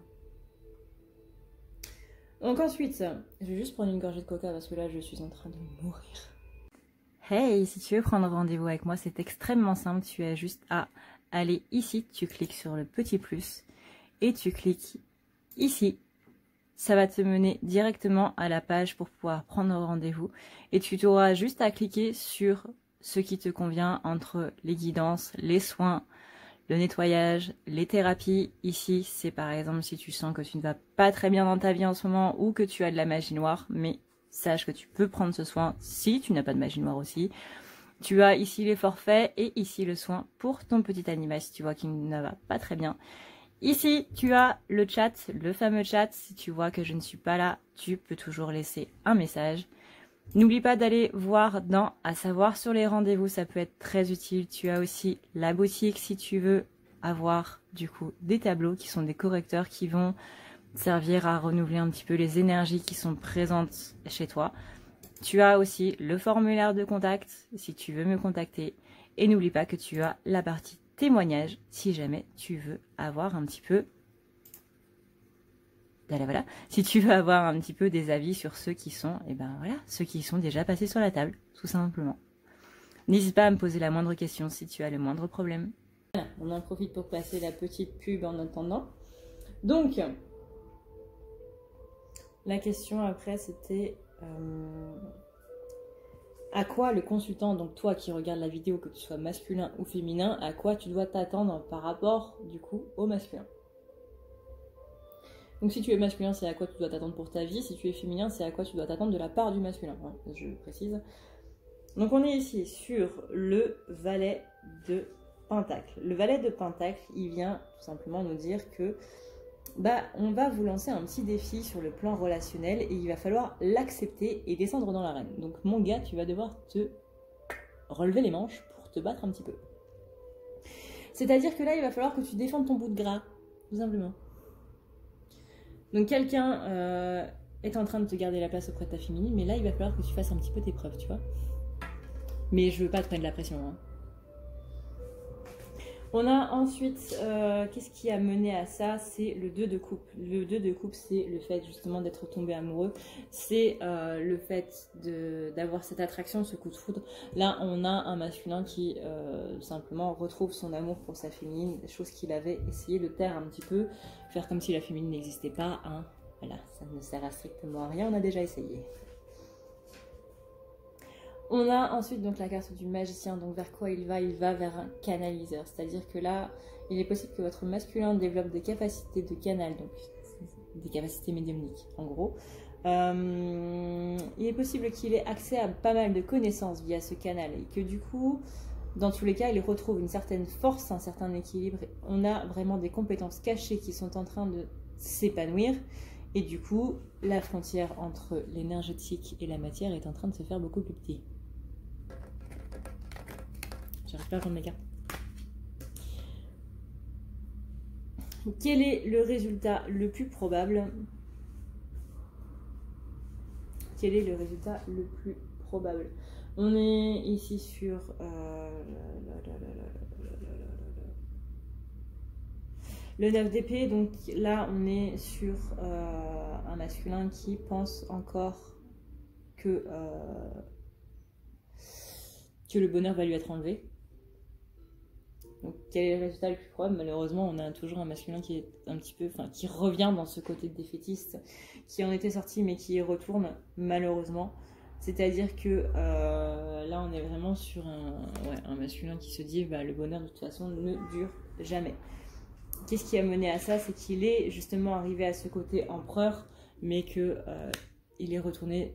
Donc ensuite, je vais juste prendre une gorgée de coca parce que là, je suis en train de mourir. Hey, si tu veux prendre rendez-vous avec moi, c'est extrêmement simple. Tu as juste à aller ici, tu cliques sur le petit plus et tu cliques ici. Ça va te mener directement à la page pour pouvoir prendre rendez-vous et tu auras juste à cliquer sur ce qui te convient entre les guidances, les soins, le nettoyage, les thérapies. Ici, c'est par exemple si tu sens que tu ne vas pas très bien dans ta vie en ce moment ou que tu as de la magie noire, mais sache que tu peux prendre ce soin si tu n'as pas de magie noire aussi. Tu as ici les forfaits et ici le soin pour ton petit animal si tu vois qu'il ne va pas très bien. Ici, tu as le chat, le fameux chat. Si tu vois que je ne suis pas là, tu peux toujours laisser un message. N'oublie pas d'aller voir dans « À savoir sur les rendez-vous », ça peut être très utile. Tu as aussi la boutique si tu veux avoir du coup des tableaux qui sont des correcteurs qui vont servir à renouveler un petit peu les énergies qui sont présentes chez toi. Tu as aussi le formulaire de contact si tu veux me contacter. Et n'oublie pas que tu as la partie témoignage si jamais tu veux avoir un petit peu... Voilà. Si tu veux avoir un petit peu des avis sur ceux qui sont, ceux qui sont déjà passés sur la table, tout simplement. N'hésite pas à me poser la moindre question si tu as le moindre problème. Voilà, on en profite pour passer la petite pub en attendant. Donc, la question après c'était à quoi le consultant, donc toi qui regardes la vidéo, que tu sois masculin ou féminin, à quoi tu dois t'attendre par rapport du coup au masculin. Donc si tu es masculin, c'est à quoi tu dois t'attendre pour ta vie. Si tu es féminin, c'est à quoi tu dois t'attendre de la part du masculin. Hein, je précise. Donc on est ici sur le valet de Pentacle. Le valet de Pentacle, il vient tout simplement nous dire que on va vous lancer un petit défi sur le plan relationnel et il va falloir l'accepter et descendre dans l'arène. Donc mon gars, tu vas devoir te relever les manches pour te battre un petit peu. C'est-à-dire que là, il va falloir que tu défendes ton bout de gras, tout simplement. Donc quelqu'un est en train de te garder la place auprès de ta féminine, mais là il va falloir que tu fasses un petit peu tes preuves, tu vois. Mais je veux pas te mettre de la pression. Hein. On a ensuite, qu'est-ce qui a mené à ça? C'est le 2 de coupe. Le 2 de coupe, c'est le fait justement d'être tombé amoureux. C'est le fait d'avoir cette attraction, ce coup de foudre. Là, on a un masculin qui simplement retrouve son amour pour sa féminine, chose qu'il avait essayé de taire un petit peu, faire comme si la féminine n'existait pas. Hein. Voilà, ça ne sert à strictement à rien, on a déjà essayé. On a ensuite donc la carte du magicien, donc vers quoi il va? Il va vers un canaliseur, c'est-à-dire que là, il est possible que votre masculin développe des capacités de canal, donc des capacités médiumniques en gros. Il est possible qu'il ait accès à pas mal de connaissances via ce canal et que du coup, dans tous les cas, il retrouve une certaine force, un certain équilibre. On a vraiment des compétences cachées qui sont en train de s'épanouir. Et du coup, la frontière entre l'énergétique et la matière est en train de se faire beaucoup plus petite. J'arrive pas à prendre mes cartes. Quel est le résultat le plus probable? Quel est le résultat le plus probable? On est ici sur Le 9 d'épée, donc là on est sur un masculin qui pense encore que le bonheur va lui être enlevé. Donc quel est le résultat le plus probable? Malheureusement, on a toujours un masculin qui est un petit peu, enfin qui revient dans ce côté défaitiste, qui en était sorti mais qui y retourne malheureusement. C'est-à-dire que là on est vraiment sur un masculin qui se dit bah, le bonheur de toute façon ne dure jamais. Qu'est-ce qui a mené à ça? C'est qu'il est justement arrivé à ce côté empereur, mais que il est retourné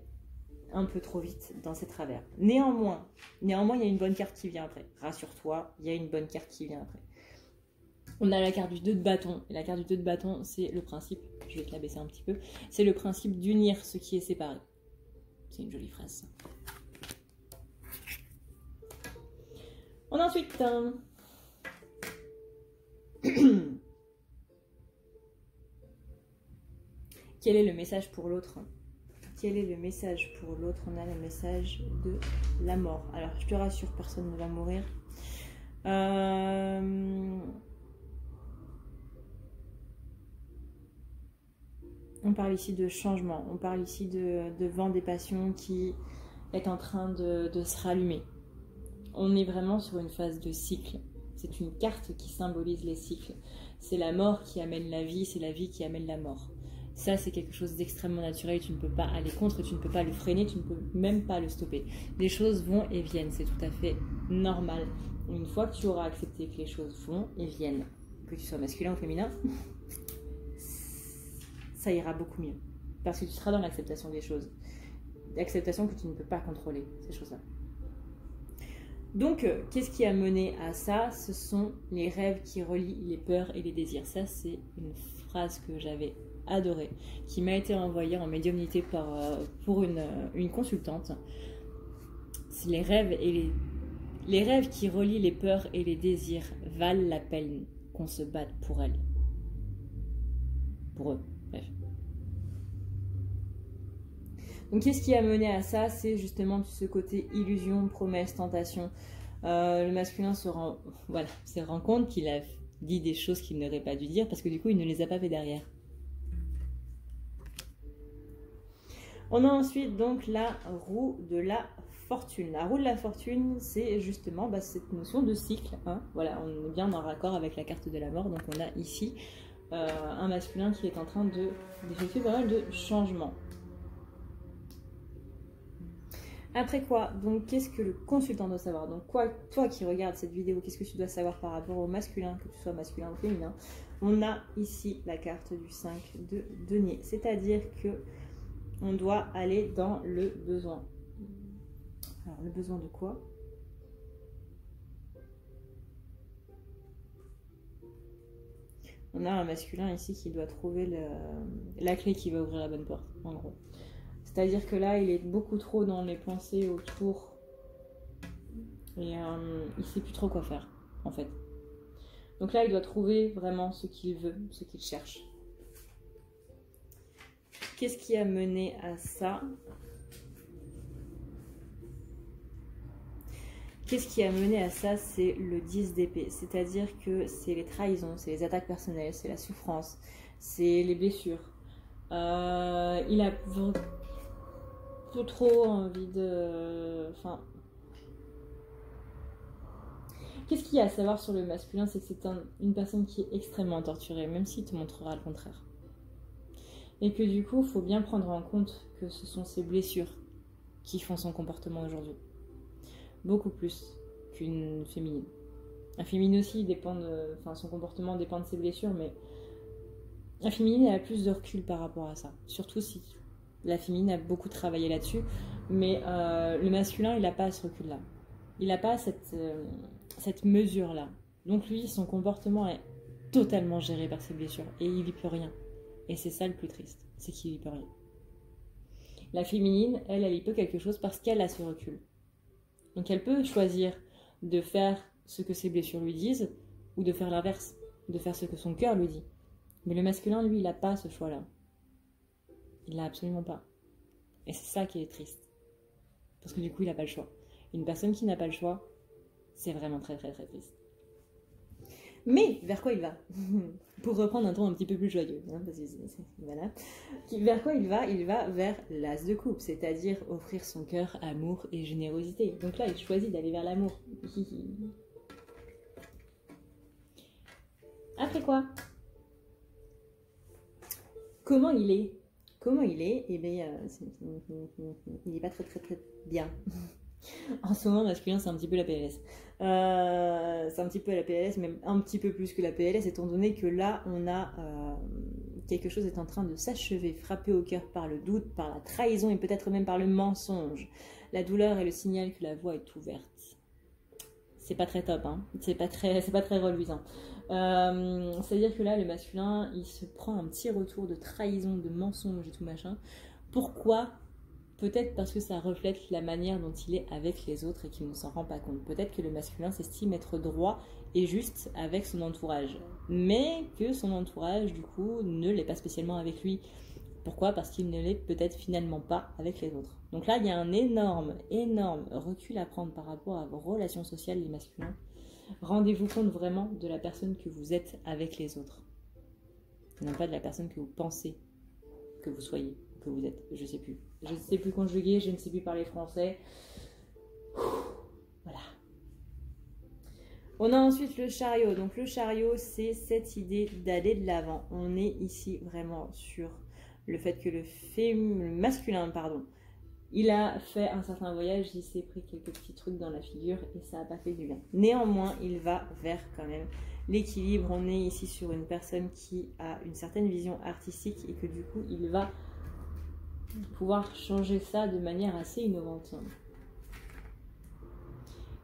un peu trop vite dans ses travers. Néanmoins, il y a une bonne carte qui vient après. Rassure-toi, il y a une bonne carte qui vient après. On a la carte du 2 de bâton. Et la carte du 2 de bâton, c'est le principe, je vais te la baisser un petit peu, c'est le principe d'unir ce qui est séparé. C'est une jolie phrase. On a ensuite... Quel est le message pour l'autre? Quel est le message pour l'autre? On a le message de la mort. Alors, je te rassure, personne ne va mourir. On parle ici de changement. On parle ici de vent des passions qui est en train de se rallumer. On est vraiment sur une phase de cycle. C'est une carte qui symbolise les cycles. C'est la mort qui amène la vie, c'est la vie qui amène la mort. Ça, c'est quelque chose d'extrêmement naturel, tu ne peux pas aller contre, tu ne peux pas le freiner, tu ne peux même pas le stopper. Les choses vont et viennent, c'est tout à fait normal. Une fois que tu auras accepté que les choses vont et viennent, que tu sois masculin ou féminin, ça ira beaucoup mieux. Parce que tu seras dans l'acceptation des choses. L'acceptation que tu ne peux pas contrôler, ces choses-là. Donc, qu'est-ce qui a mené à ça? Ce sont les rêves qui relient les peurs et les désirs. Ça, c'est une phrase que j'avais adorée, qui m'a été envoyée en médiumnité pour une consultante. C'est les rêves et les rêves qui relient les peurs et les désirs valent la peine qu'on se batte pour elles. Pour eux, bref. Donc qu'est-ce qui a mené à ça? C'est justement ce côté illusion, promesse, tentation. Le masculin se rend compte qu'il a dit des choses qu'il n'aurait pas dû dire parce que du coup il ne les a pas fait derrière. On a ensuite donc la roue de la fortune. La roue de la fortune, c'est justement cette notion de cycle. Hein. Voilà, on est bien en raccord avec la carte de la mort. Donc on a ici un masculin qui est en train d'effectuer pas mal de changements. Après quoi, donc qu'est-ce que le consultant doit savoir? Donc toi qui regardes cette vidéo, qu'est-ce que tu dois savoir par rapport au masculin, que tu sois masculin ou féminin? On a ici la carte du 5 de denier, c'est-à-dire que on doit aller dans le besoin. Alors le besoin de quoi? On a un masculin ici qui doit trouver la clé qui va ouvrir la bonne porte, en gros. C'est-à-dire que là, il est beaucoup trop dans les pensées autour. Et il ne sait plus trop quoi faire, en fait. Donc là, il doit trouver vraiment ce qu'il veut, ce qu'il cherche. Qu'est-ce qui a mené à ça? Qu'est-ce qui a mené à ça? C'est le 10 d'épée. C'est-à-dire que c'est les trahisons, c'est les attaques personnelles, c'est la souffrance, c'est les blessures. Il a peu trop envie de... Enfin... Qu'est-ce qu'il y a à savoir sur le masculin? C'est que c'est une personne qui est extrêmement torturée, même s'il te montrera le contraire. Et que du coup, il faut bien prendre en compte que ce sont ces blessures qui font son comportement aujourd'hui. Beaucoup plus qu'une féminine. Un féminin aussi dépend son comportement dépend de ses blessures, mais la féminine elle a plus de recul par rapport à ça. Surtout si la féminine a beaucoup travaillé là-dessus, mais le masculin il n'a pas ce recul-là. Il n'a pas cette mesure-là. Donc lui, son comportement est totalement géré par ses blessures et il n'y peut rien. Et c'est ça le plus triste, c'est qu'il n'y peut rien. La féminine, elle y peut quelque chose parce qu'elle a ce recul. Donc elle peut choisir de faire ce que ses blessures lui disent ou de faire l'inverse, de faire ce que son cœur lui dit. Mais le masculin, lui, il n'a pas ce choix-là. Il l'a absolument pas. Et c'est ça qui est triste. Parce que du coup, il n'a pas le choix. Une personne qui n'a pas le choix, c'est vraiment très très très triste. Mais vers quoi il va? Pour reprendre un ton un petit peu plus joyeux, hein, parce que voilà. Vers quoi il va? Il va vers l'as de coupe, c'est-à-dire offrir son cœur, amour et générosité. Donc là, il choisit d'aller vers l'amour. Après quoi? Comment il est? Comment il est? Eh bien, il n'est pas très bien. En ce moment, masculin, c'est un petit peu la PLS. C'est un petit peu la PLS, même un petit peu plus que la PLS, étant donné que là, on a quelque chose est en train de s'achever, frappé au cœur par le doute, par la trahison et peut-être même par le mensonge. La douleur est le signal que la voie est ouverte. C'est pas très top, hein. C'est pas très reluisant. C'est-à-dire que là, le masculin, il se prend un petit retour de trahison, de mensonge et tout machin. Pourquoi? Peut-être parce que ça reflète la manière dont il est avec les autres et qu'il ne s'en rend pas compte. Peut-être que le masculin s'estime être droit et juste avec son entourage, mais que son entourage, du coup, ne l'est pas spécialement avec lui. Pourquoi? Parce qu'il ne l'est peut-être finalement pas avec les autres. Donc là, il y a un énorme recul à prendre par rapport à vos relations sociales, les masculins. Rendez-vous compte vraiment de la personne que vous êtes avec les autres. Non pas de la personne que vous pensez que vous soyez, que vous êtes. Je sais plus. Je ne sais plus conjuguer, je ne sais plus parler français. Voilà. On a ensuite le chariot. Donc le chariot, c'est cette idée d'aller de l'avant. On est ici vraiment sur le fait que le masculin, pardon, il a fait un certain voyage, il s'est pris quelques petits trucs dans la figure et ça n'a pas fait du bien. Néanmoins, il va vers quand même l'équilibre. On est ici sur une personne qui a une certaine vision artistique et que du coup, il va pouvoir changer ça de manière assez innovante.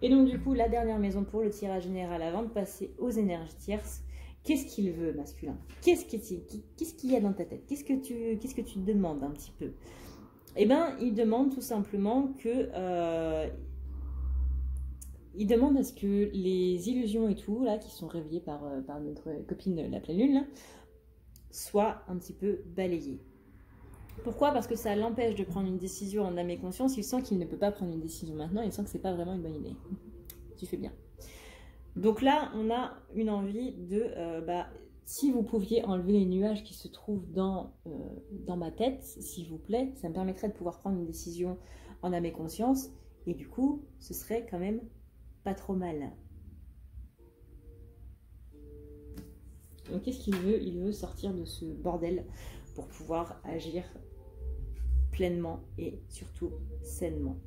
Et donc du coup, la dernière maison pour le tirage général avant de passer aux énergies tierces, qu'est-ce qu'il veut, masculin? Qu'est-ce qu'il y a dans ta tête? Qu'est-ce que tu demandes un petit peu? Eh bien, il demande tout simplement que... il demande à ce que les illusions et tout, là, qui sont réveillées par notre copine la pleine lune, là, soient un petit peu balayées. Pourquoi? Parce que ça l'empêche de prendre une décision en âme et conscience. Il sent qu'il ne peut pas prendre une décision maintenant. Il sent que c'est pas vraiment une bonne idée. Tu fais bien. Donc là, on a une envie de... si vous pouviez enlever les nuages qui se trouvent dans ma tête, s'il vous plaît, ça me permettrait de pouvoir prendre une décision en âme et conscience. Et du coup, ce serait quand même pas trop mal. Donc qu'est-ce qu'il veut? Il veut sortir de ce bordel pour pouvoir agir pleinement et surtout sainement.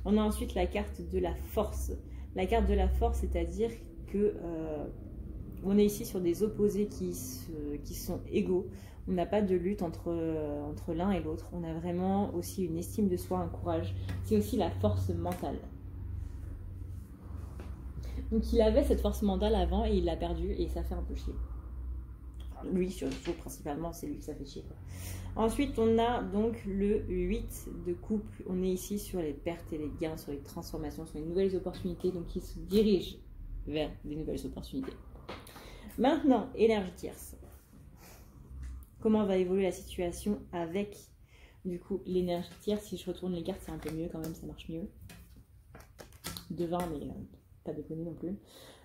On a ensuite la carte de la force. La carte de la force, c'est-à-dire que on est ici sur des opposés qui sont égaux. On n'a pas de lutte entre l'un et l'autre. On a vraiment aussi une estime de soi, un courage. C'est aussi la force mentale. Donc il avait cette force mentale avant et il l'a perdue et ça fait un peu chier. Lui, surtout, principalement, c'est lui que ça fait chier, quoi. Ensuite, on a donc le 8 de couple. On est ici sur les pertes et les gains, sur les transformations, sur les nouvelles opportunités. Donc, il se dirige vers des nouvelles opportunités. Maintenant, énergie tierce. Comment va évoluer la situation avec, du coup, l'énergie tierce? Si je retourne les cartes, c'est un peu mieux quand même, ça marche mieux. De 20, mais pas déconner non plus.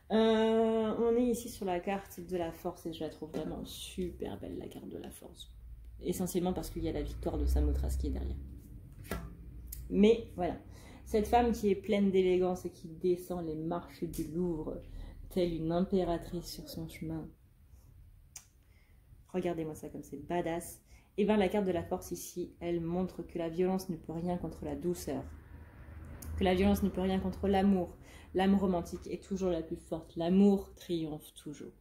On est ici sur la carte de la force et je la trouve vraiment super belle, la carte de la force. Essentiellement parce qu'il y a la victoire de Samothrace qui est derrière. Mais voilà, cette femme qui est pleine d'élégance et qui descend les marches du Louvre, telle une impératrice sur son chemin. Regardez-moi ça comme c'est badass. Et bien la carte de la force ici, elle montre que la violence ne peut rien contre la douceur. Que la violence ne peut rien contre l'amour. L'âme romantique est toujours la plus forte. L'amour triomphe toujours.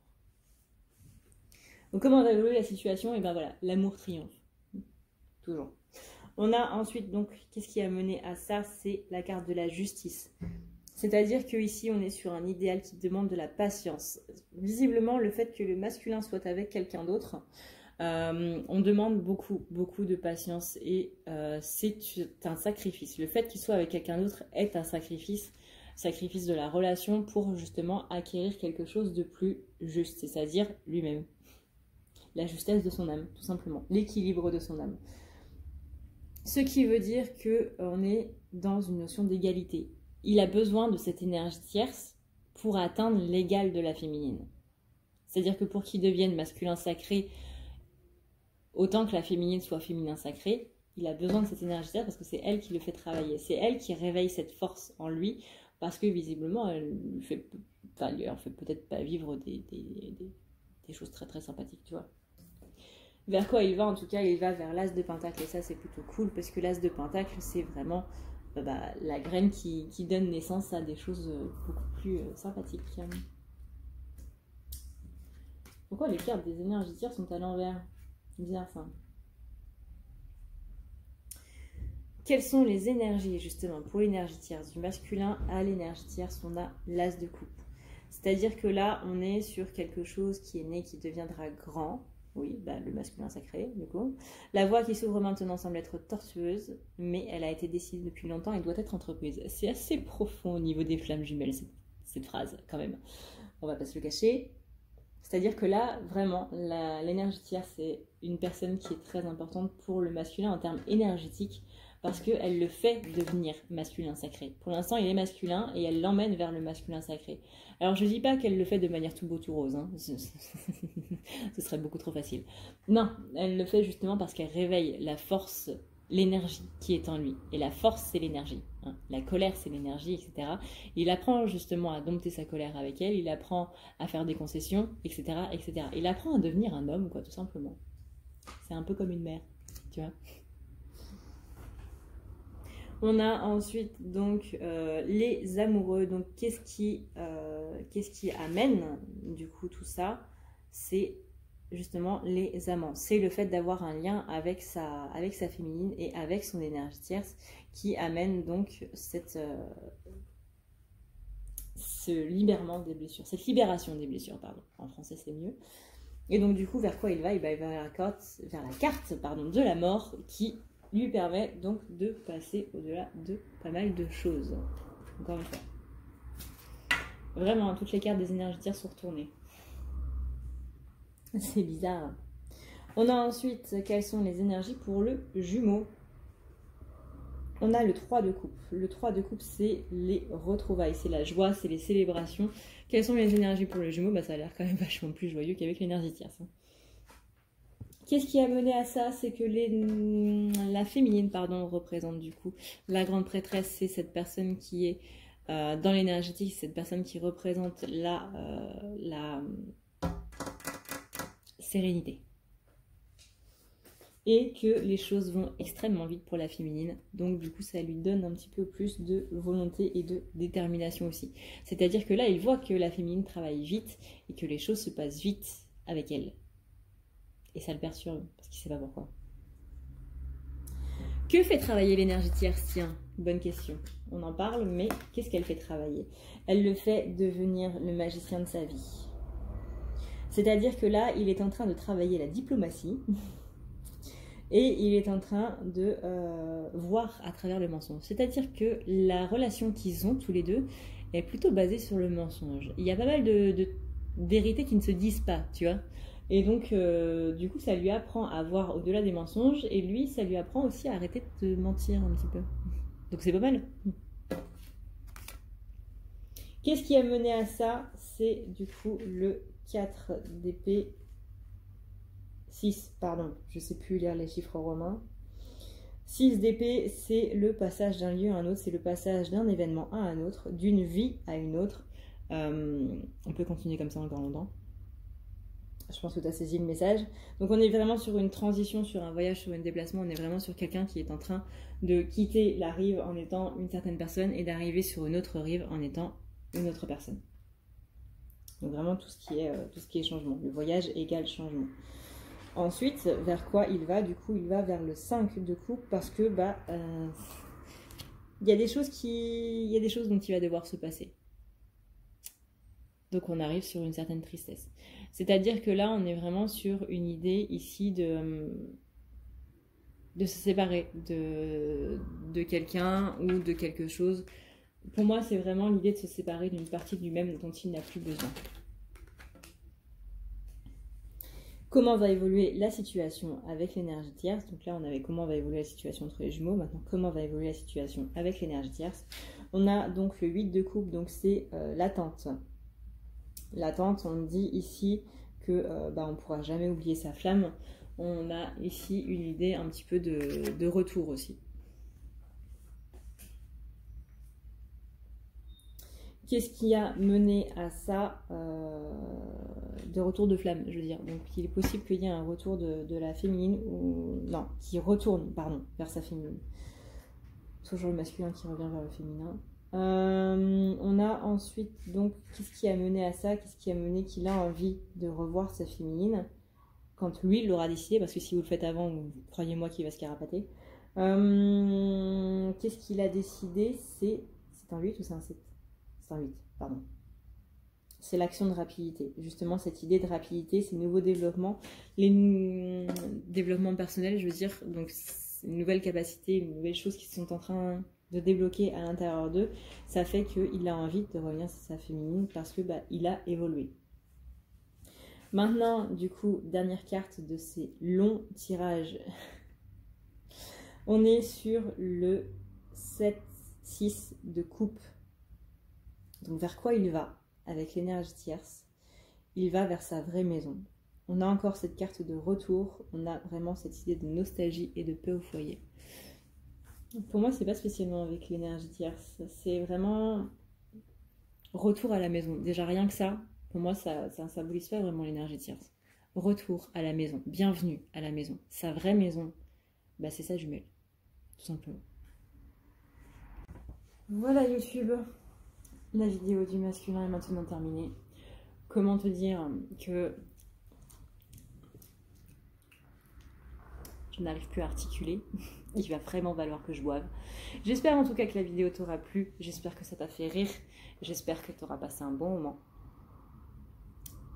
Donc comment va évoluer la situation? Et bien voilà, l'amour triomphe. Toujours. On a ensuite, donc, qu'est-ce qui a mené à ça? C'est la carte de la justice. C'est-à-dire qu'ici, on est sur un idéal qui demande de la patience. Visiblement, le fait que le masculin soit avec quelqu'un d'autre, on demande beaucoup de patience et c'est un sacrifice. Le fait qu'il soit avec quelqu'un d'autre est un sacrifice de la relation pour justement acquérir quelque chose de plus juste, c'est-à-dire lui-même. La justesse de son âme, tout simplement. L'équilibre de son âme. Ce qui veut dire qu'on est dans une notion d'égalité. Il a besoin de cette énergie tierce pour atteindre l'égal de la féminine. C'est-à-dire que pour qu'il devienne masculin sacré, autant que la féminine soit féminin sacré, il a besoin de cette énergie-là parce que c'est elle qui le fait travailler. C'est elle qui réveille cette force en lui parce que visiblement, elle lui fait peut-être pas vivre des choses très très sympathiques, tu vois. Vers quoi il va? En tout cas, il va vers l'as de pentacle et ça c'est plutôt cool parce que l'as de pentacle c'est vraiment la graine qui donne naissance à des choses beaucoup plus sympathiques. Pourquoi les cartes des énergies tierces sont à l'envers? Bizarre ça. Quelles sont les énergies justement pour l'énergie tierce? Du masculin à l'énergie tierce, on a l'as de coupe. C'est-à-dire que là, on est sur quelque chose qui est né, qui deviendra grand. Oui, le masculin sacré, du coup. La voie qui s'ouvre maintenant semble être tortueuse, mais elle a été décidée depuis longtemps et doit être entreprise. C'est assez profond au niveau des flammes jumelles, cette phrase, quand même. On va pas se le cacher. C'est-à-dire que là, vraiment, l'énergie tierce, c'est une personne qui est très importante pour le masculin en termes énergétiques, parce qu'elle le fait devenir masculin sacré. Pour l'instant, il est masculin et elle l'emmène vers le masculin sacré. Alors, je ne dis pas qu'elle le fait de manière tout beau, tout rose. Hein. Ce serait beaucoup trop facile. Non, elle le fait justement parce qu'elle réveille la force, l'énergie qui est en lui. Et la force, c'est l'énergie. Hein. La colère, c'est l'énergie, etc. Il apprend justement à dompter sa colère avec elle. Il apprend à faire des concessions, etc., etc. Il apprend à devenir un homme, quoi, tout simplement. C'est un peu comme une mère, tu vois. On a ensuite donc les amoureux. Donc qu'est-ce qui amène du coup tout ça? C'est justement les amants. C'est le fait d'avoir un lien avec sa féminine et avec son énergie tierce qui amène donc ce libérement des blessures, cette libération des blessures, pardon. En français c'est mieux. Et donc du coup vers quoi il va? Il va vers la carte de la mort qui lui permet donc de passer au-delà de pas mal de choses. Encore une fois. Vraiment, toutes les cartes des énergies tierces sont retournées. C'est bizarre. On a ensuite, quelles sont les énergies pour le jumeau? On a le 3 de coupe. Le 3 de coupe, c'est les retrouvailles, c'est la joie, c'est les célébrations. Quelles sont les énergies pour le jumeau? Ça a l'air quand même vachement plus joyeux qu'avec l'énergie tierce. Qu'est-ce qui a mené à ça? C'est que la féminine, représente du coup la grande prêtresse. C'est cette personne qui est dans l'énergétique, cette personne qui représente la sérénité. Et que les choses vont extrêmement vite pour la féminine. Donc du coup, ça lui donne un petit peu plus de volonté et de détermination aussi. C'est-à-dire que là, il voit que la féminine travaille vite et que les choses se passent vite avec elle. Et ça le perturbe, parce qu'il ne sait pas pourquoi. Que fait travailler l'énergie tierce? Tiens, bonne question. On en parle, mais qu'est-ce qu'elle fait travailler? Elle le fait devenir le magicien de sa vie. C'est-à-dire que là, il est en train de travailler la diplomatie et il est en train de voir à travers le mensonge. C'est-à-dire que la relation qu'ils ont tous les deux est plutôt basée sur le mensonge. Il y a pas mal de vérités qui ne se disent pas, tu vois. Et donc, du coup, ça lui apprend à voir au-delà des mensonges. Et lui, ça lui apprend aussi à arrêter de mentir un petit peu. Donc, c'est pas mal. Qu'est-ce qui a mené à ça? C'est du coup le 4 d'épée. 6, pardon. Je ne sais plus lire les chiffres romains. 6 d'épée, c'est le passage d'un lieu à un autre. C'est le passage d'un événement à un autre. D'une vie à une autre. On peut continuer comme ça encore longtemps. Je pense que tu as saisi le message. Donc on est vraiment sur une transition, sur un voyage, sur un déplacement. On est vraiment sur quelqu'un qui est en train de quitter la rive en étant une certaine personne et d'arriver sur une autre rive en étant une autre personne. Donc vraiment tout ce qui est changement. Le voyage égale changement. Ensuite, vers quoi il va? Du coup, il va vers le 5 de coupe parce que il y a des choses dont il va devoir se passer. Donc on arrive sur une certaine tristesse. C'est-à-dire que là, on est vraiment sur une idée ici de se séparer de quelqu'un ou de quelque chose. Pour moi, c'est vraiment l'idée de se séparer d'une partie de lui-même dont il n'a plus besoin. Comment va évoluer la situation avec l'énergie tierce? Donc là, on avait comment va évoluer la situation entre les jumeaux. Maintenant, comment va évoluer la situation avec l'énergie tierce? On a donc le 8 de coupe, donc c'est l'attente. latente, on dit ici que on ne pourra jamais oublier sa flamme. On a ici une idée un petit peu de retour aussi. Qu'est-ce qui a mené à ça de retour de flamme, je veux dire. Donc il est possible qu'il y ait un retour de la féminine, ou non, qui retourne, pardon, vers sa féminine. Toujours le masculin qui revient vers le féminin. On a ensuite, donc, qu'est-ce qui a mené à ça? Qu'est-ce qui a mené qu'il a envie de revoir sa féminine quand lui l'aura décidé? Parce que si vous le faites avant, croyez-moi qu'il va se carapater. Qu'est-ce qu'il a décidé? C'est un 8 ou c'est un 7? C'est un 8, pardon. C'est l'action de rapidité. Justement, cette idée de rapidité, ces nouveaux développements, les développements personnels, je veux dire, donc une nouvelle capacité, une nouvelle chose qui sont en train de débloquer à l'intérieur d'eux, ça fait qu'il a envie de revenir sur sa féminine parce que il a évolué. Maintenant, du coup, dernière carte de ces longs tirages. On est sur le 7-6 de coupe. Donc vers quoi il va avec l'énergie tierce? Il va vers sa vraie maison. On a encore cette carte de retour, on a vraiment cette idée de nostalgie et de paix au foyer. Pour moi, c'est pas spécialement avec l'énergie tierce, c'est vraiment retour à la maison. Déjà rien que ça, pour moi, ça ne symbolise pas vraiment l'énergie tierce. Retour à la maison, bienvenue à la maison. Sa vraie maison, c'est sa jumelle, tout simplement. Voilà YouTube, la vidéo du masculin est maintenant terminée. Comment te dire que je n'arrive plus à articuler. Il va vraiment falloir que je boive. J'espère en tout cas que la vidéo t'aura plu. J'espère que ça t'a fait rire. J'espère que tu auras passé un bon moment.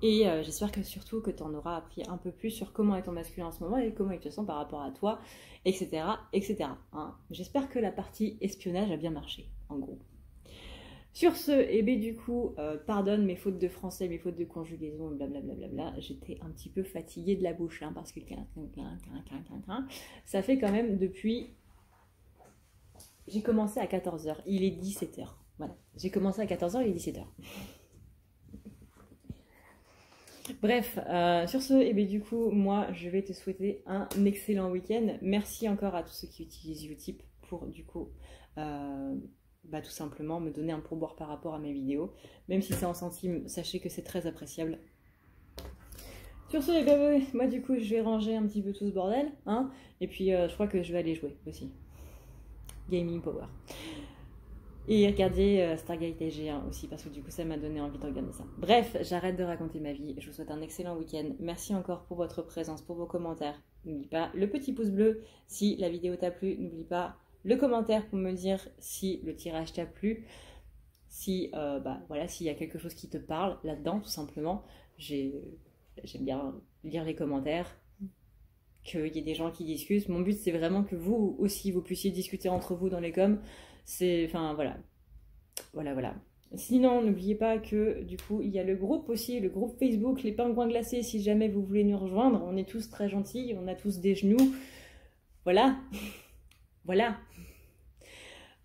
Et j'espère que surtout que tu en auras appris un peu plus sur comment est ton masculin en ce moment et comment il te sent par rapport à toi, etc. etc. Hein. J'espère que la partie espionnage a bien marché, en gros. Sur ce, du coup, pardonne mes fautes de français, mes fautes de conjugaison, blablabla. J'étais un petit peu fatiguée de la bouche, hein, parce que ça fait quand même depuis... J'ai commencé à 14 h, il est 17 h. Voilà, j'ai commencé à 14 h, il est 17 h. Bref, sur ce, du coup, moi, je vais te souhaiter un excellent week-end. Merci encore à tous ceux qui utilisent Utip pour, du coup... tout simplement me donner un pourboire par rapport à mes vidéos. Même si c'est en centimes, sachez que c'est très appréciable. Sur ce, moi du coup je vais ranger un petit peu tout ce bordel, hein, et puis je crois que je vais aller jouer aussi. Gaming Power. Et regarder Stargate SG1 aussi, parce que du coup ça m'a donné envie de regarder ça. Bref, j'arrête de raconter ma vie, je vous souhaite un excellent week-end. Merci encore pour votre présence, pour vos commentaires. N'oublie pas le petit pouce bleu si la vidéo t'a plu, n'oublie pas le commentaire pour me dire si le tirage t'a plu, si voilà, s'il y a quelque chose qui te parle là-dedans, tout simplement. J'aime bien lire les commentaires, qu'il y ait des gens qui discutent. Mon but, c'est vraiment que vous aussi, vous puissiez discuter entre vous dans les coms. Voilà. Sinon, n'oubliez pas que, du coup, il y a le groupe aussi, le groupe Facebook, les pingouins glacés, si jamais vous voulez nous rejoindre. On est tous très gentils, on a tous des genoux. Voilà. Voilà.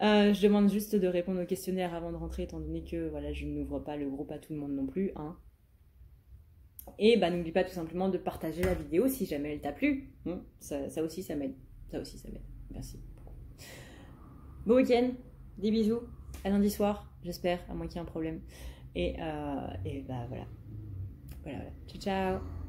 Je demande juste de répondre au questionnaire avant de rentrer, étant donné que voilà, je n'ouvre pas le groupe à tout le monde non plus. Hein. Et n'oublie pas tout simplement de partager la vidéo si jamais elle t'a plu. Ça aussi, ça m'aide. Ça aussi, ça m'aide. Merci. Bon week-end, des bisous. À lundi soir, j'espère, à moins qu'il y ait un problème. Et voilà. Voilà. Ciao, ciao.